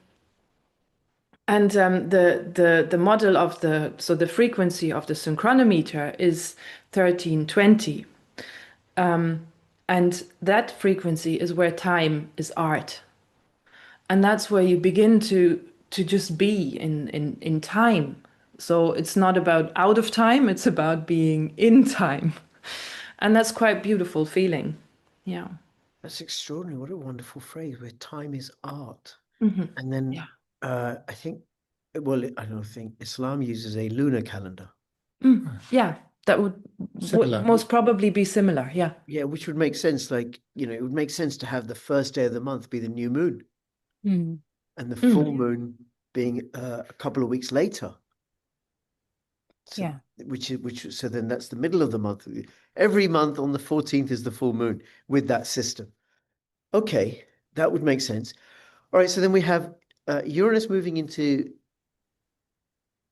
the model of the frequency of the synchronometer is 1320. And that frequency is where time is art. And that's where you begin to just be in time. So it's not about out of time, it's about being in time. And that's quite beautiful feeling. Yeah. That's extraordinary. What a wonderful phrase, where time is art. Hmm. And then Yeah. I think, well, I don't think Islam uses a lunar calendar. Yeah, that would Similar. most probably be similar. Yeah. Yeah, which would make sense. Like, it would make sense to have the first day of the month be the new moon Mm. and the full Mm. moon being a couple of weeks later. So, Yeah. so then that's the middle of the month. Every month on the 14th is the full moon with that system. Okay, that would make sense. All right, so then we have Uranus moving into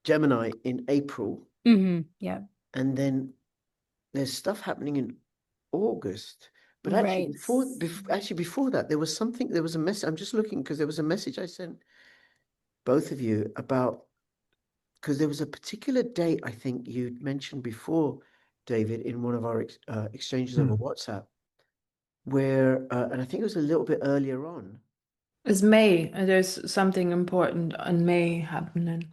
Gemini in April, Yeah. and then there's stuff happening in August. But actually, Right. before that, there was a message. I'm just looking because there was a message I sent both of you about, because there was a particular date I think you mentioned before, David, in one of our exchanges over Hmm. WhatsApp, where, and I think it was a little bit earlier on. It's May. There's something important in May happening.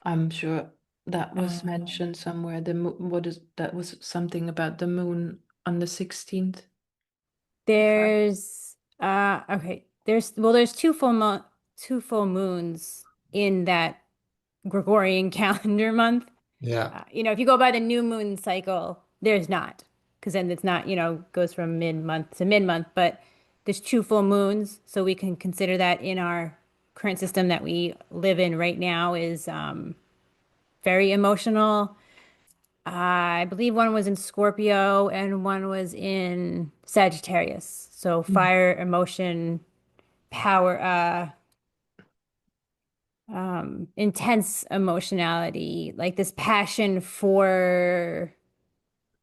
I'm sure that was Um, mentioned somewhere. What is that was something about the moon on the 16th. there's okay. There's two full moons in that Gregorian calendar month. Yeah. If you go by the new moon cycle, there's not, because then it's not, goes from mid-month to mid-month, but there's two full moons, so we can consider that in our current system that we live in right now is very emotional. I believe one was in Scorpio and one was in Sagittarius. So fire, emotion, power, intense emotionality, like this passion for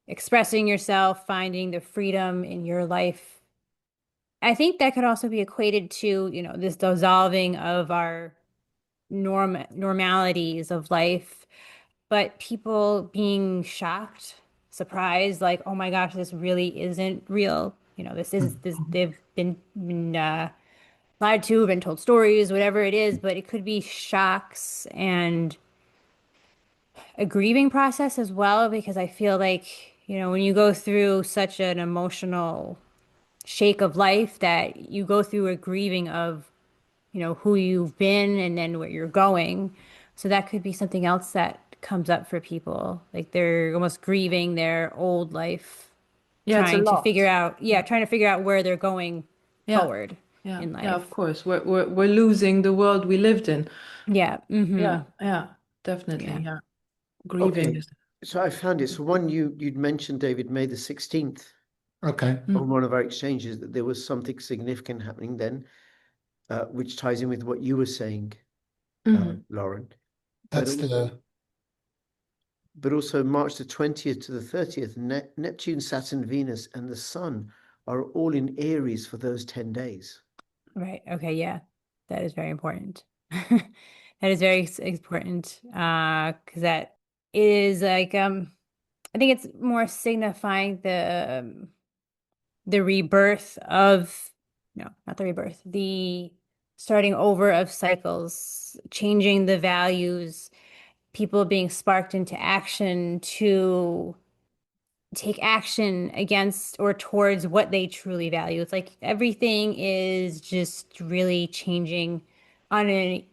expressing yourself, finding the freedom in your life. I think that could also be equated to, this dissolving of our normalities of life, but people being shocked, surprised, like, oh my gosh, this really isn't real. This is Hmm. this they've been lied to, been told stories, whatever it is, but it could be shocks and a grieving process as well, because I feel like, when you go through such an emotional shake of life, that you go through a grieving of, who you've been and then where you're going. So that could be something else that comes up for people. Like they're almost grieving their old life, Yeah, it's a lot. trying to figure out where they're going Yeah, forward yeah, in yeah, of life. course. We're losing the world we lived in. Yeah. Yeah, yeah, definitely. Yeah. Yeah. Grieving Okay, is. so I found it. So one you'd mentioned, David, May the 16th Okay. on one of our exchanges, that there was something significant happening then, which ties in with what you were saying, Mm-hmm. Lauren. But That's the but also March the 20th to the 30th, Neptune, Saturn, Venus, and the Sun are all in Aries for those 10 days. Right. Okay. Yeah. That is very important. That is very important. Because that is like, I think it's more signifying the rebirth of, no, not the rebirth, the starting over of cycles, changing the values, people being sparked into action to take action against or towards what they truly value. It's like everything is just really changing on an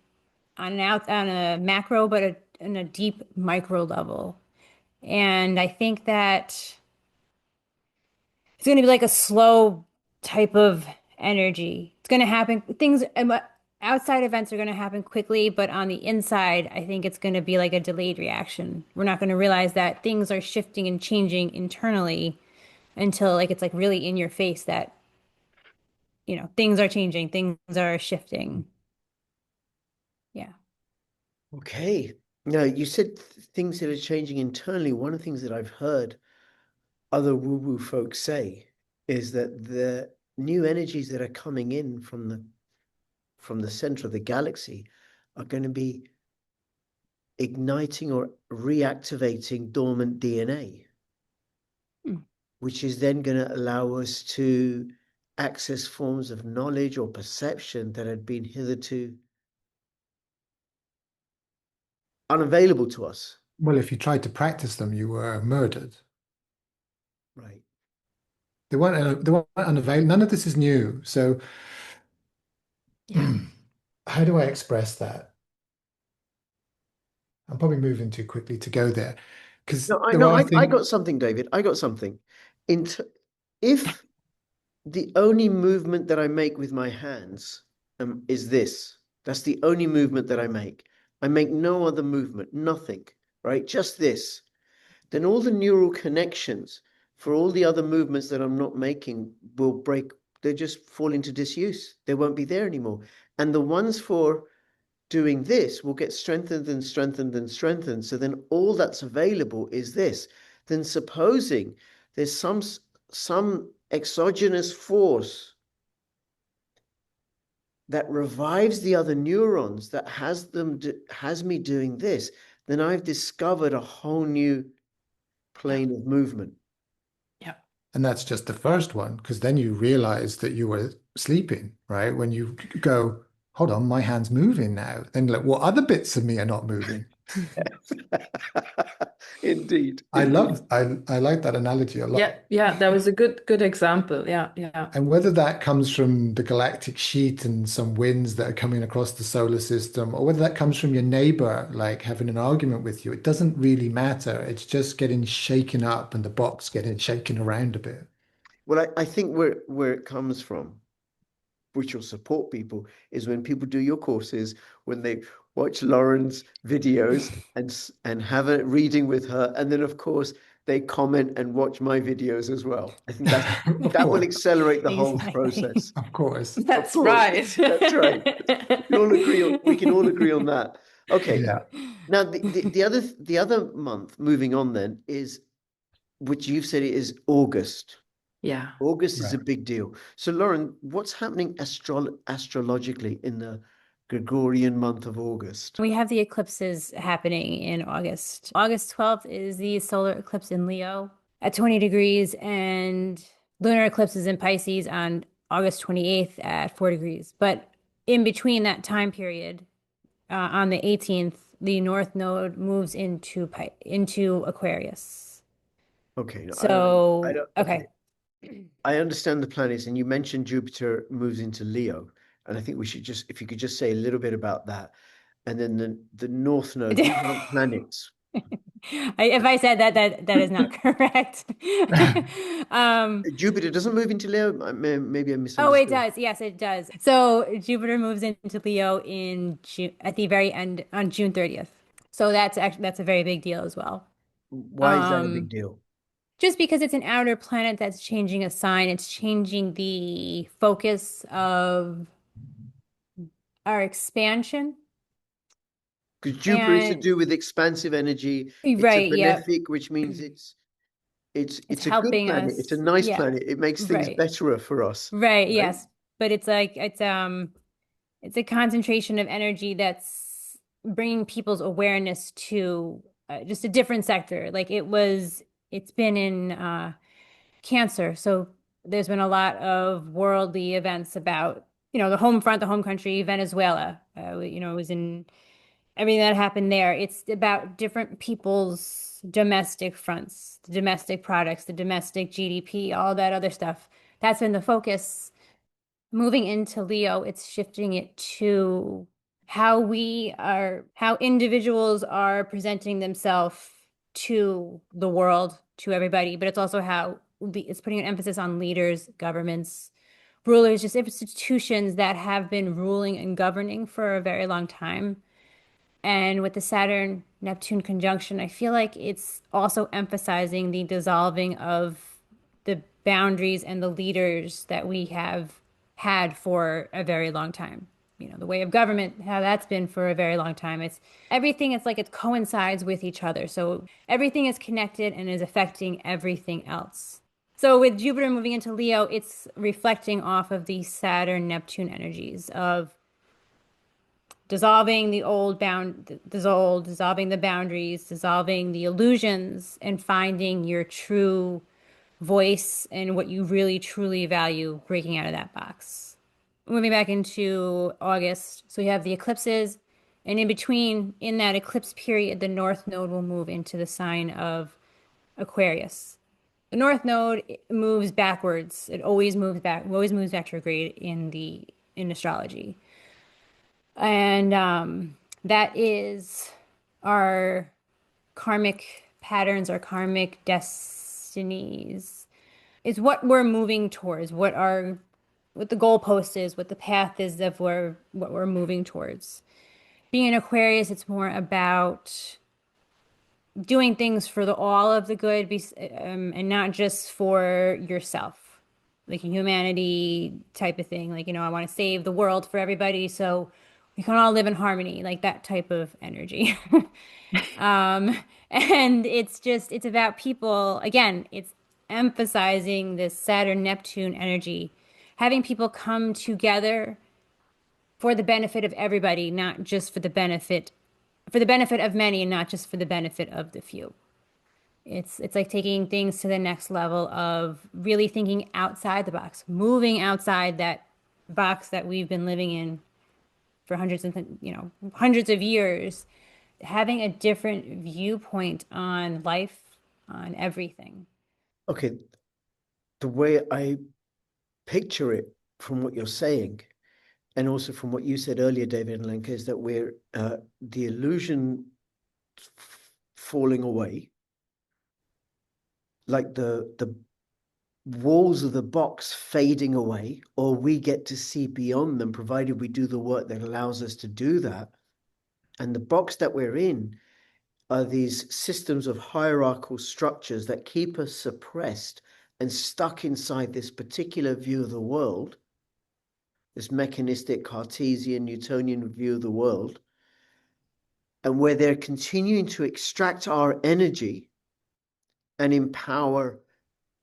on a macro, but in a deep micro level. And I think that it's going to be like a slow type of energy. It's going to happen. Outside events are going to happen quickly, but on the inside, I think it's going to be like a delayed reaction. We're not going to realize that things are shifting and changing internally until like it's like really in your face that, things are changing, things are shifting. Yeah. Okay. Now, you said things that are changing internally. One of the things that I've heard other woo-woo folks say is that the new energies that are coming in from the center of the galaxy are going to be igniting or reactivating dormant DNA, Hmm. which is then going to allow us to access forms of knowledge or perception that had been hitherto unavailable to us. Well, if you tried to practice them, you were murdered. Right. They weren't unavailable. None of this is new. So Yeah. how do I express that? I'm probably moving too quickly to go there because No, I there know. are I things. got something, David. I got something. If the only movement that I make with my hands is this, that's the only movement that I make. I make no other movement, nothing, right? Just this. Then all the neural connections for all the other movements that I'm not making will break. They just fall into disuse. They won't be there anymore. And the ones for doing this will get strengthened and strengthened and strengthened. So then all that's available is this. Then supposing there's some exogenous force that revives the other neurons that has me doing this, then I've discovered a whole new Yeah. plane of movement. Yeah. And that's just the first one, because then you realize that you were sleeping, right? When you go, hold on, my hand's moving now. Then like, what other bits of me are not moving? Indeed, I indeed. love, I like that analogy a Yeah. lot. Yeah. That was a good example. Yeah. Yeah. And whether that comes from the galactic sheet and some winds that are coming across the solar system, or whether that comes from your neighbor, like having an argument with you, it doesn't really matter. It's just getting shaken up and the box getting shaken around a bit. Well, I think where it comes from, which will support people, is when people do your courses, when they watch Lauren's videos and have a reading with her, and then of course they comment and watch my videos as well. I think Of that will course, accelerate the whole Exactly. process. of course. Of That's course, right. that's right. We can all agree on that. Okay. Yeah, Now the other month moving on then is, which you've said it is August. Yeah. August is a right. big deal. So, Lauren, what's happening astrologically in the Gregorian month of August? We have the eclipses happening in August. August 12th is the solar eclipse in Leo at 20 degrees, and lunar eclipse is in Pisces on August 28th at 4 degrees. But in between that time period, on the 18th, the North Node moves into Aquarius. Okay, no, I So, don't. Okay, okay. I understand the planets, and you mentioned Jupiter moves into Leo, and I think we should just, if you could just say a little bit about that, and then the North Node. These aren't planets. If I said that is not correct. Jupiter doesn't move into Leo. Maybe I Oh, it misunderstood. does. Yes, it does. So Jupiter moves into Leo in June, at the very end on June 30th. So that's a very big deal as well. Why is that a big Um, deal? just because it's an outer planet that's changing a sign, it's changing the focus of our expansion. Because Jupiter is to And do with expansive energy. It's a right, yep. benefic, which means It's it's a good helping planet. It's a us. nice Yeah, planet. It makes things right. better for us, Right, right? yes. But it's a concentration of energy that's bringing people's awareness to just a different sector. Like it's been in Cancer. So there's been a lot of worldly events about, the home front, the home country, Venezuela. It was in everything that happened there. It's about different people's domestic fronts, the domestic products, the domestic GDP, all that other stuff. That's been the focus. Moving into Leo, it's shifting it to how individuals are presenting themselves to the world, to everybody, but it's also how it's putting an emphasis on leaders, governments, rulers, just institutions that have been ruling and governing for a very long time. And with the Saturn Neptune conjunction, I feel like it's also emphasizing the dissolving of the boundaries and the leaders that we have had for a very long time. You know, the way of government, how that's been for a very long time. It's everything, it's like it coincides with each other. So everything is connected and is affecting everything else. So with Jupiter moving into Leo, it's reflecting off of the Saturn Neptune energies of dissolving the old dissolving the boundaries, dissolving the illusions, and finding your true voice and what you really truly value, breaking out of that box. Moving back into August, so you have the eclipses, and in between, in that eclipse period, the North Node will move into the sign of Aquarius. The North Node moves backwards. It always moves retrograde in astrology. And that is our karmic patterns, our karmic destinies. Is what we're moving towards, what the goalpost is, what the path is of what we're moving towards. Being an Aquarius, it's more about doing things for all of the good, and not just for yourself, like a humanity type of thing. Like, I want to save the world for everybody so we can all live in harmony, like that type of energy. And it's about people, again, it's emphasizing this Saturn Neptune energy, having people come together for the benefit of everybody, not just for the benefit of many and not just for the benefit of the few. It's like taking things to the next level of really thinking outside the box, moving outside that box that we've been living in for hundreds of years, having a different viewpoint on life, on everything. Okay, the way I picture it from what you're saying, and also from what you said earlier, David and Lenka, is that we're the illusion falling away, like the walls of the box fading away, or we get to see beyond them, provided we do the work that allows us to do that. And the box that we're in are these systems of hierarchical structures that keep us suppressed and stuck inside this particular view of the world, this mechanistic Cartesian Newtonian view of the world, and where they're continuing to extract our energy and empower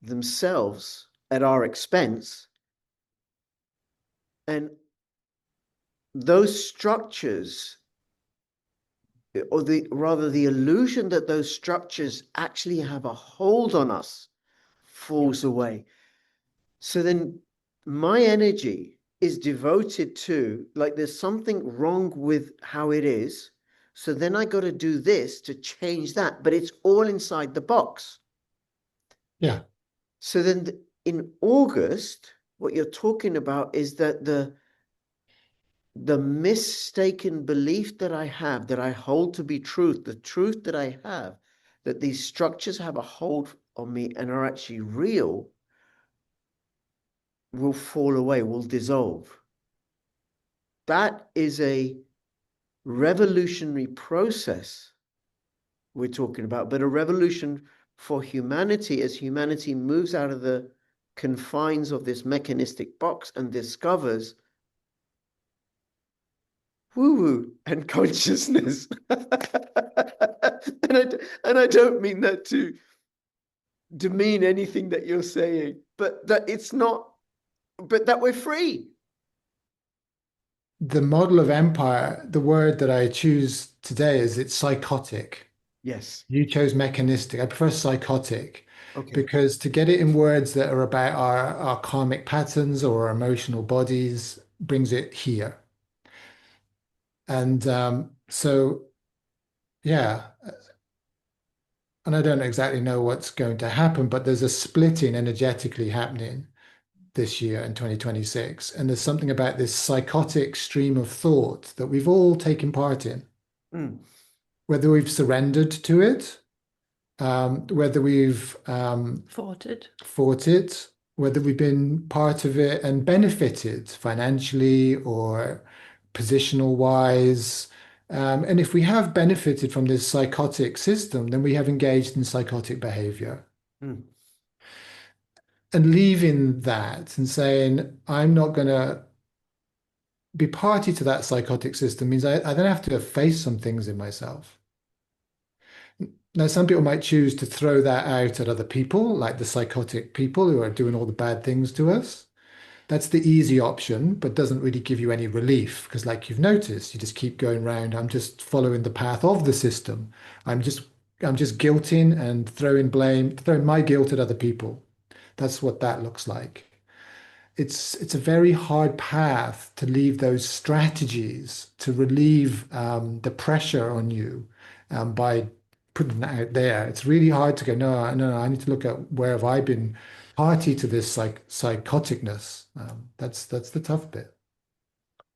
themselves at our expense. And those structures, or the illusion that those structures actually have a hold on us, falls away. So then my energy is devoted to, like, there's something wrong with how it is. So then I got to do this to change that, but it's all inside the box. Yeah. So then in August, what you're talking about is that the mistaken belief that I have, that I hold to be truth, the truth that I have, that these structures have a hold on me and are actually real, will fall away, will dissolve. That is a revolutionary process we're talking about, but a revolution for humanity as humanity moves out of the confines of this mechanistic box and discovers woo-woo and consciousness. And I don't mean that to demean anything that you're saying, but that it's not, but that we're free. The model of empire, the word that I choose today is it's psychotic. Yes. You chose mechanistic. I prefer psychotic Okay. because to get it in words that are about our karmic patterns or our emotional bodies brings it here. And so, yeah, and I don't exactly know what's going to happen, but there's a splitting energetically happening this year in 2026. And there's something about this psychotic stream of thought that we've all taken part in, whether we've surrendered to it, whether we've fought it, whether we've been part of it and benefited financially or positional wise. And if we have benefited from this psychotic system, then we have engaged in psychotic behavior. And leaving that and saying, I'm not going to be party to that psychotic system means I then have to face some things in myself. Now, some people might choose to throw that out at other people, like the psychotic people who are doing all the bad things to us. That's the easy option, but doesn't really give you any relief because, like you've noticed, you just keep going round. I'm just following the path of the system. I'm just guilting and throwing my guilt at other people. That's what that looks like. It's a very hard path to leave those strategies to relieve the pressure on you by putting that out there. It's really hard to go, no, I need to look at where have I been party to this psychoticness. That's the tough bit.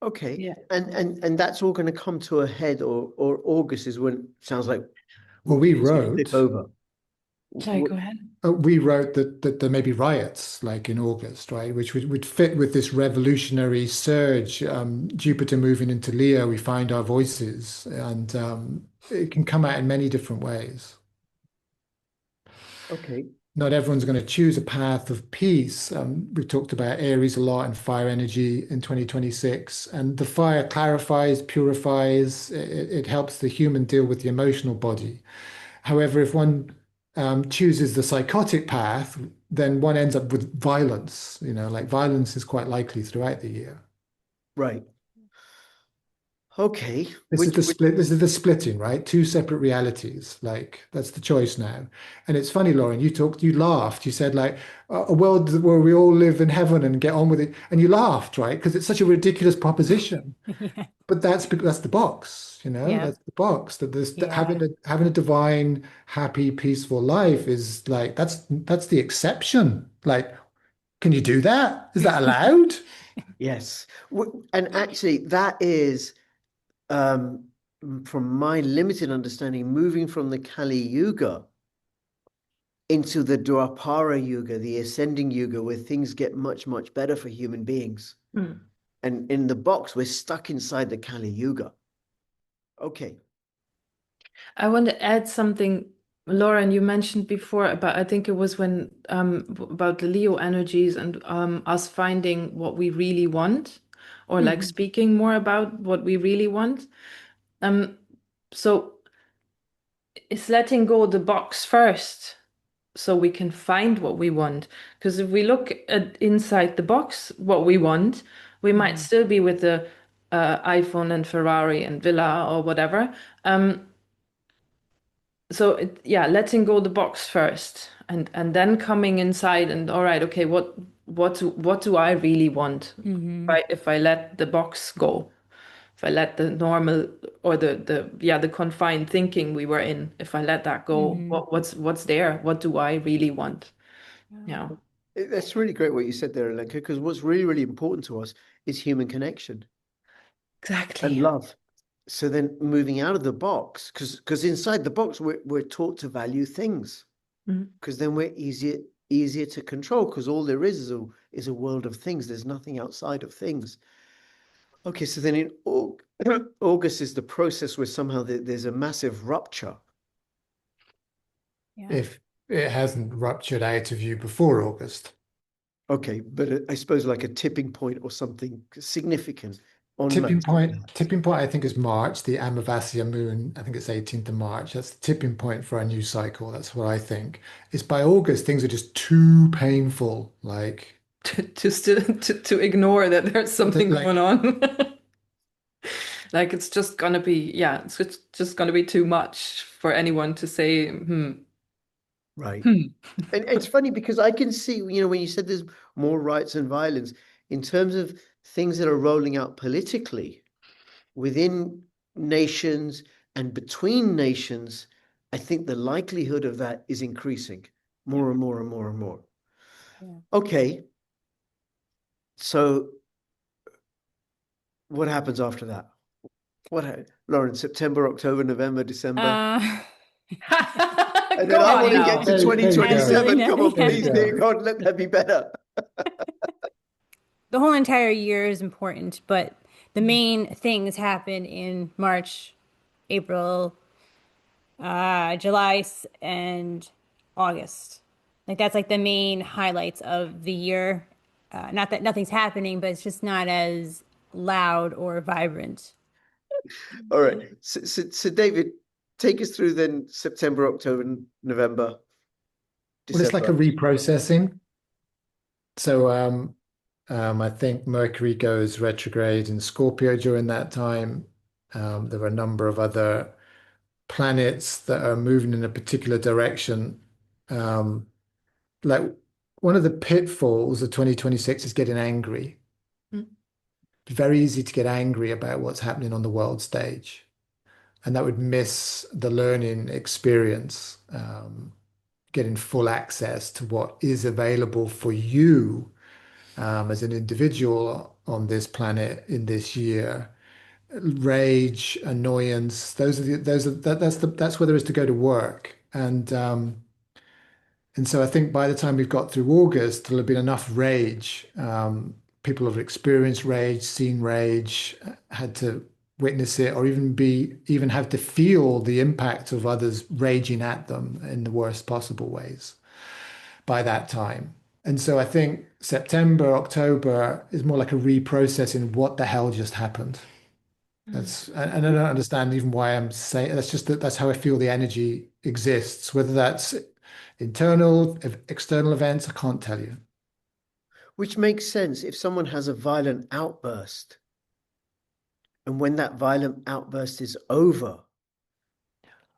Okay. Yeah. And that's all going to come to a head, or August is when it sounds like Well, we it's gonna wrote. tip over. Sorry, go ahead. We wrote that there may be riots like in August, right? Which would fit with this revolutionary surge. Jupiter moving into Leo, we find our voices, and it can come out in many different ways. Okay. Not everyone's going to choose a path of peace. We talked about Aries a lot and fire energy in 2026, and the fire clarifies, purifies. It helps the human deal with the emotional body. However, if one chooses the psychotic path, then one ends up with violence. Like violence is quite likely throughout the year. Right. Okay. This is the split. This is the splitting, right? Two separate realities. Like that's the choice now. And it's funny, Lauren. You laughed. You said like a world where we all live in heaven and get on with it, and you laughed, right? Because it's such a ridiculous proposition. Yeah. But that's the box. Yeah. That's the box. That this Yeah. having a divine, happy, peaceful life is like that's the exception. Like, can you do that? Is that allowed? Yes. And actually, that is, from my limited understanding, moving from the Kali Yuga into the Dwapara Yuga, the ascending Yuga, where things get much, much better for human beings. And in the box, we're stuck inside the Kali Yuga. Okay. I want to add something, Lauren, you mentioned before about, I think it was when about the Leo energies and us finding what we really want, or like speaking more about what we really want. So it's letting go the box first so we can find what we want. Because if we look at inside the box what we want, we might still be with the iPhone and Ferrari and villa or whatever. So letting go the box first and then coming inside and all right, okay, what do I really want? If I let the box go, if I let the normal or the confined thinking we were in, if I let that go, what's there? What do I really want? Yeah. That's really great what you said there, Alenka, because what's really, really important to us is human connection. Exactly. And love. So then moving out of the box, because inside the box, we're taught to value things, because then we're easier to control, because all there is a world of things. There's nothing outside of things. Okay, so then in August is the process where somehow there's a massive rupture. Yeah. If it hasn't ruptured out of you before August. Okay, but I suppose like a tipping point or something significant. Tipping point, I think, is March, the Amavasya moon. I think it's 18th of March. That's the tipping point for our new cycle. That's what I think. It's by August, things are just too painful. Like to ignore that there's something like, going on. Like it's just gonna be, it's just gonna be too much for anyone to say, Right. And it's funny because I can see, when you said there's more riots and violence, in terms of things that are rolling out politically within nations and between nations, I think the likelihood of that is increasing more and more and more and more. Yeah. Okay. So what happens after that? Lauren, September, October, November, December. Uh, And then Go I on want to now. get to There you go. Absolutely 2027. Come nothing on, There you please, dear go. happens. God, let that be better. The whole entire year is important, but the main things happen in March, April, July, and August. Like that's like the main highlights of the year. Not that nothing's happening, but it's just not as loud or vibrant. All right. So David, take us through then September, October, November, Well, it's like a December. reprocessing. So I think Mercury goes retrograde in Scorpio during that time. There are a number of other planets that are moving in a particular direction. Um, like one of the pitfalls of 2026 is getting angry. Mm. It's very easy to get angry about what's happening on the world stage, and that would miss the learning experience, getting full access to what is available for you as an individual on this planet in this year. Rage, annoyance, that's where there is to go to work. And so I think by the time we've got through August, there'll have been enough rage. People have experienced rage, seen rage, had to witness it, or even have to feel the impact of others raging at them in the worst possible ways by that time. And so I think September, October is more like a reprocessing what the hell just happened. And I don't understand even why I'm saying that's just that's how I feel the energy exists, whether that's internal, external events, I can't tell you. Which makes sense if someone has a violent outburst, and when that violent outburst is over,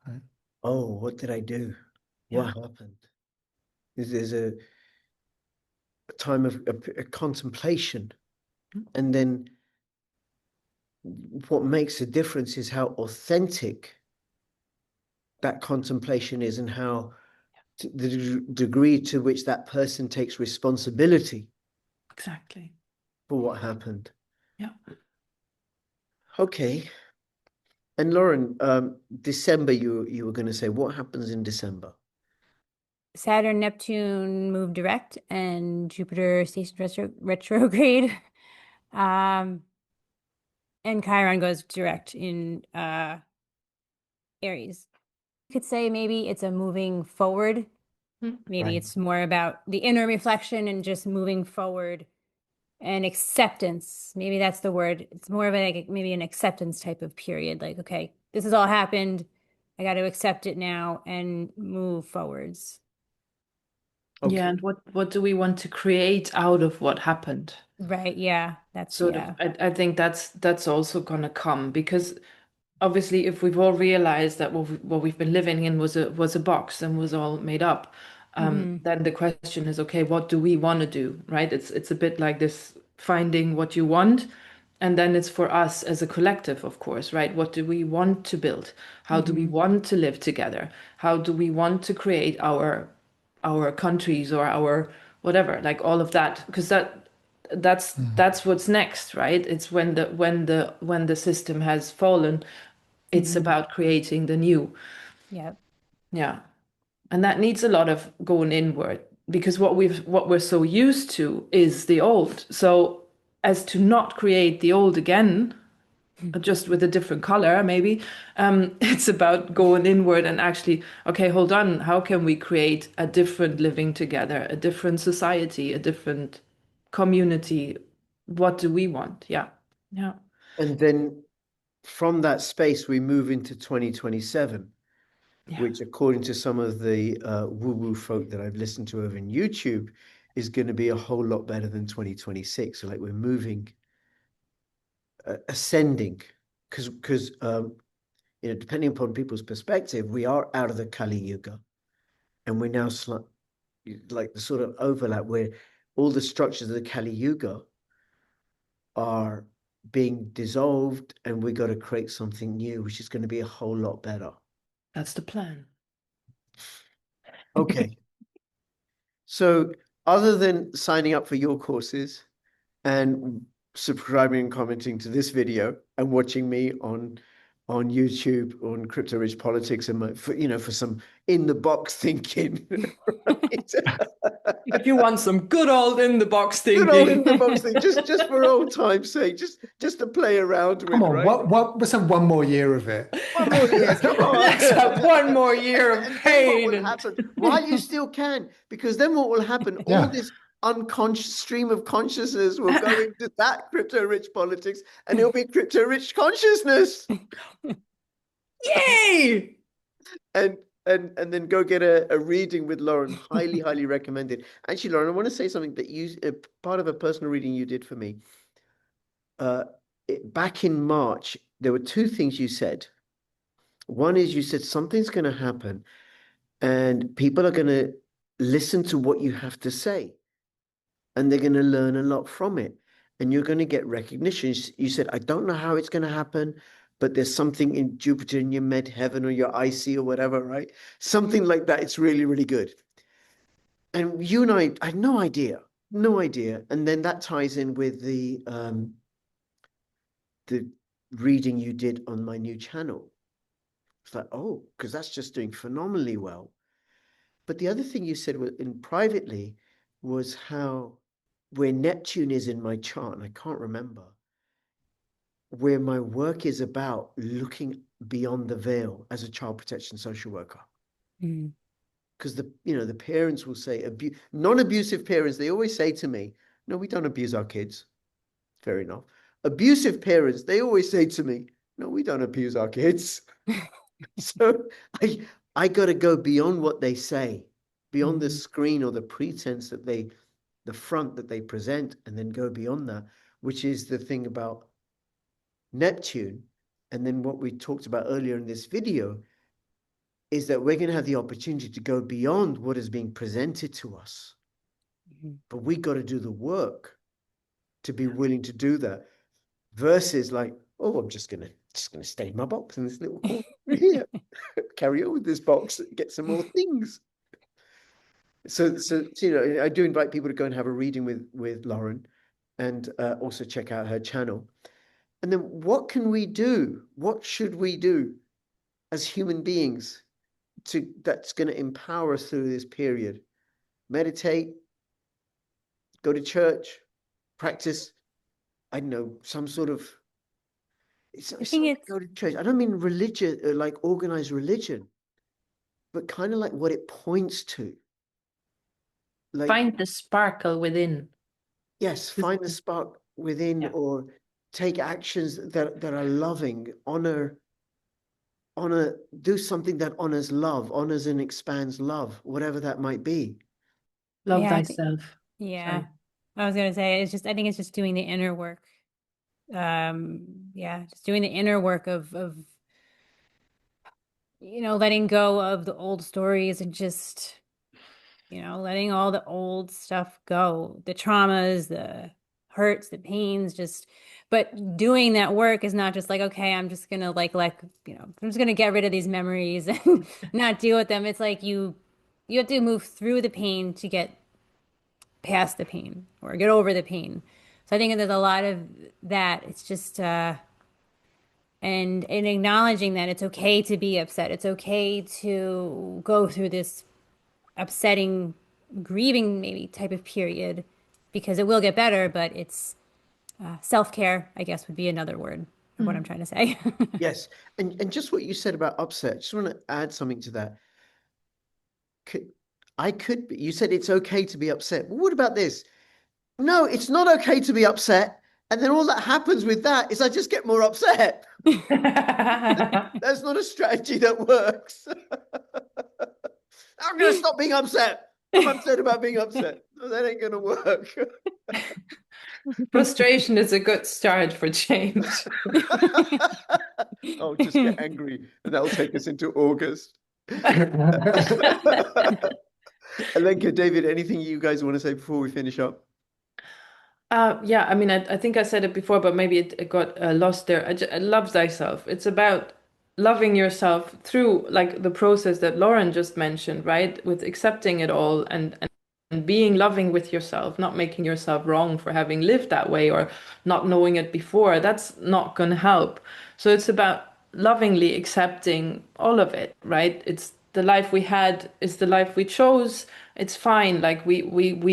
Right? oh, what did I do? Yeah. What happened? There's a time of a contemplation, and then what makes a difference is how authentic that contemplation is, and how the degree to which that person takes responsibility Exactly. for what happened. Yeah. Okay. And Lauren, December, you were going to say, what happens in December? Saturn, Neptune move direct, and Jupiter stationed retrograde. Um, and Chiron goes direct in Aries. You could say maybe it's a moving forward. Maybe Right. it's more about the inner reflection and just moving forward and acceptance. Maybe that's the word. It's more of like maybe an acceptance type of period. Like, okay, this has all happened. I got to accept it now and move forwards. Yeah, Okay. and what do we want to create out of what happened? Right. Yeah. That's, Sort of, yeah. I think that's also gonna come because obviously if we've all realized that what we've been living in was a box and was all made up, Hmm. then the question is, okay, what do we want to do, right? It's a bit like this finding what you want, and then it's for us as a collective, of course, right? What do we want to build? How do we Hmm. want to live together? How do we want to create our countries or our whatever, like all of that, because Mm. that's what's next, right? It's when the system has fallen, it's Hmm. about creating the new. Yep. Yeah. And that needs a lot of going inward because what we're so used to is the old. So as to not create the old again, just with a different color, maybe, it's about going inward and actually, okay, hold on, how can we create a different living together, a different society, a different community? What do we want? Yeah. Yeah. And then from that space, we move into 2027, Yeah. which, according to some of the woo-woo folk that I've listened to over in YouTube, is going to be a whole lot better than 2026. So like we're moving, ascending, because depending upon people's perspective, we are out of the Kali Yuga, and we're now like the sort of overlap where all the structures of the Kali Yuga are being dissolved, and we got to create something new, which is going to be a whole lot better. That's the plan. Okay. So other than signing up for your courses and subscribing and commenting to this video and watching me on YouTube on Crypto Rich Politics and for some in the box thinking. Right? If you want some good old in the box Good old in thinking. the box thing, just for old time's sake, just to play around with, Come on, right? let's have one more year of it. One more year, come on. Let's have one more year of And then what pain. will happen while you still can? Because then what will happen? All Yeah. this unconscious stream of consciousness will go into that crypto rich politics, and it'll be crypto rich consciousness. Yay! And then go get a reading with Lauren. Highly recommended. Actually, Lauren, I want to say something that part of a personal reading you did for me. Back in March, there were two things you said. One is you said something's going to happen and people are going to listen to what you have to say and they're going to learn a lot from it and you're going to get recognition. You said, I don't know how it's going to happen, but there's something in Jupiter in your med heaven or your IC or whatever, right? Something like that. It's really good. And you and I had no idea. And then that ties in with the reading you did on my new channel. It's like, oh, because that's just doing phenomenally well. But the other thing you said in privately was how where Neptune is in my chart, and I can't remember, where my work is about looking beyond the veil as a child protection social worker. Because the parents will say, non-abusive parents, they always say to me, no, we don't abuse our kids. Fair enough. Abusive parents, they always say to me, no, we don't abuse our kids. So I got to go beyond what they say, beyond the screen or the pretense that the front that they present, and then go beyond that, which is the thing about Neptune. And then what we talked about earlier in this video is that we're going to have the opportunity to go beyond what is being presented to us. But we got to do the work to be willing to do that versus like, oh, I'm just gonna stay in my box in this little corner here. Carry on with this box, get some more things. So I do invite people to go and have a reading with Lauren, and also check out her channel. And then what can we do? What should we do as human beings that's going to empower us through this period? Meditate, go to church, practice, I don't know, some sort of it's I think not it's go to church. I don't mean religion, like organized religion, but kind of like what it points to. Like, Find the sparkle within. yes, find the spark within, Yeah. or take actions that are loving, honor, do something that honors love, honors and expands love, whatever that might be. Love Yeah, thyself. yeah. Sorry. I was gonna say I think it's just doing the inner work. Yeah, just doing the inner work of letting go of the old stories and just letting all the old stuff go, the traumas, the hurts, the pains, but doing that work is not just like, okay, I'm just gonna I'm just gonna get rid of these memories and not deal with them. It's like you have to move through the pain to get past the pain or get over the pain. So I think there's a lot of that. It's just and acknowledging that it's okay to be upset. It's okay to go through this upsetting, grieving maybe type of period because it will get better, but it's self-care, I guess would be another word of what I'm trying to say. Yes, and just what you said about upset, just want to add something to that. You said it's okay to be upset. Well, what about this? No, it's not okay to be upset. And then all that happens with that is I just get more upset. That's not a strategy that works. I'm going to stop being upset. I'm upset about being upset. No, that ain't going to work. Frustration is a good start for change. Oh, just get angry. And that'll take us into August. Alenka, David, anything you guys want to say before we finish up? Yeah, I mean, I think I said it before, but maybe it got lost there. I love thyself. It's about loving yourself through like the process that Lauren just mentioned, right? With accepting it all and being loving with yourself, not making yourself wrong for having lived that way or not knowing it before, that's not going to help. So it's about lovingly accepting all of it, right? It's the life we had, is the life we chose. It's fine. Like we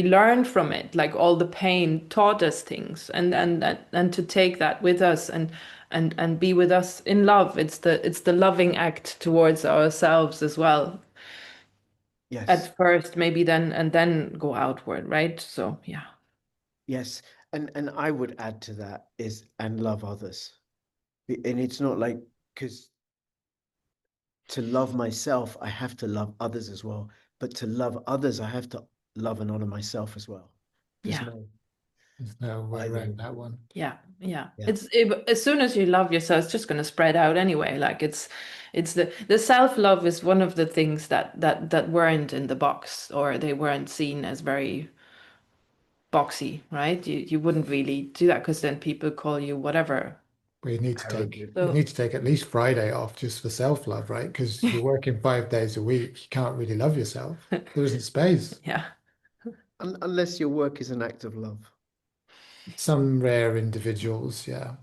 learned from it. Like all the pain taught us things, and to take that with us and be with us in love. It's the loving act towards ourselves as well. Yes. At first, maybe then go outward, right? So yeah. Yes. And I would add to that is, and love others. And it's not like, because to love myself, I have to love others as well. But to love others, I have to love and honor myself as well. There's Yeah. no way either around or. that one. Yeah. Yeah. As soon as you love yourself, it's just going to spread out anyway. Like it's the self-love is one of the things that weren't in the box, or they weren't seen as very boxy, right? You wouldn't really do that because then people call you whatever. But Arrogant. you So need to take at least Friday off just for self-love, right? Because you're working 5 days a week, you can't really love yourself. There isn't space. yeah. Unless your work is an act of love. Some rare individuals, yeah.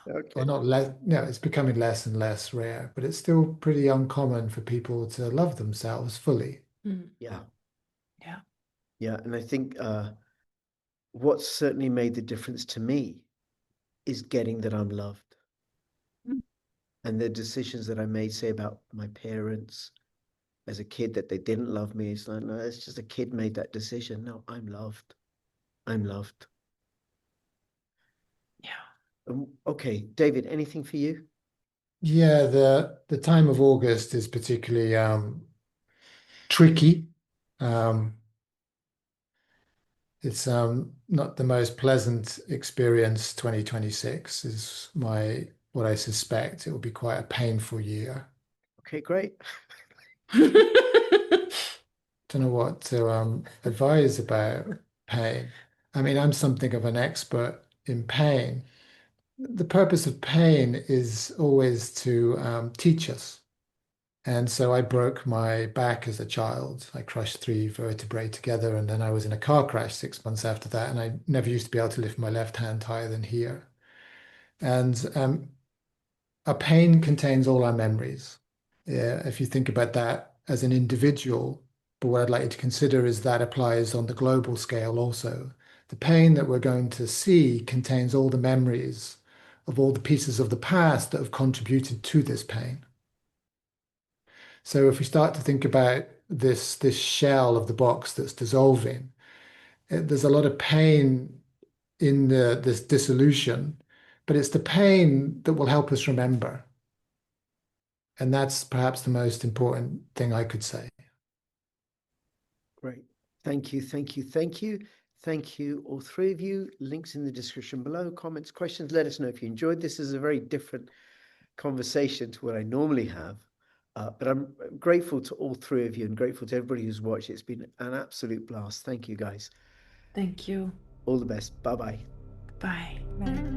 Or Okay. not less, no, it's becoming less and less rare, but it's still pretty uncommon for people to love themselves fully. Mm. Yeah. Yeah. Yeah. And I think what certainly made the difference to me is getting that I'm loved. Mm. And the decisions that I made, say about my parents as a kid, that they didn't love me. It's like, no, it's just a kid made that decision. No, I'm loved. I'm loved. Yeah. Okay, David, anything for you? Yeah, the time of August is particularly tricky. Um, it's not the most pleasant experience. 2026 is what I suspect. It will be quite a painful year. Okay, great. Don't know what to advise about pain. I mean, I'm something of an expert in pain. The purpose of pain is always to teach us. And so I broke my back as a child. I crushed 3 vertebrae together, and then I was in a car crash 6 months after that. And I never used to be able to lift my left hand higher than here. And our pain contains all our memories. Yeah, if you think about that as an individual, but what I'd like you to consider is that applies on the global scale also. The pain that we're going to see contains all the memories of all the pieces of the past that have contributed to this pain. So if we start to think about this shell of the box that's dissolving, there's a lot of pain in this dissolution, but it's the pain that will help us remember. And that's perhaps the most important thing I could say. Great. Thank you, thank you, thank you. Thank you, all three of you. Links in the description below. Comments, questions. Let us know if you enjoyed this. This is a very different conversation to what I normally have. But I'm grateful to all three of you and grateful to everybody who's watched. It's been an absolute blast. Thank you, guys. Thank you. All the best. Bye-bye. Bye. Right.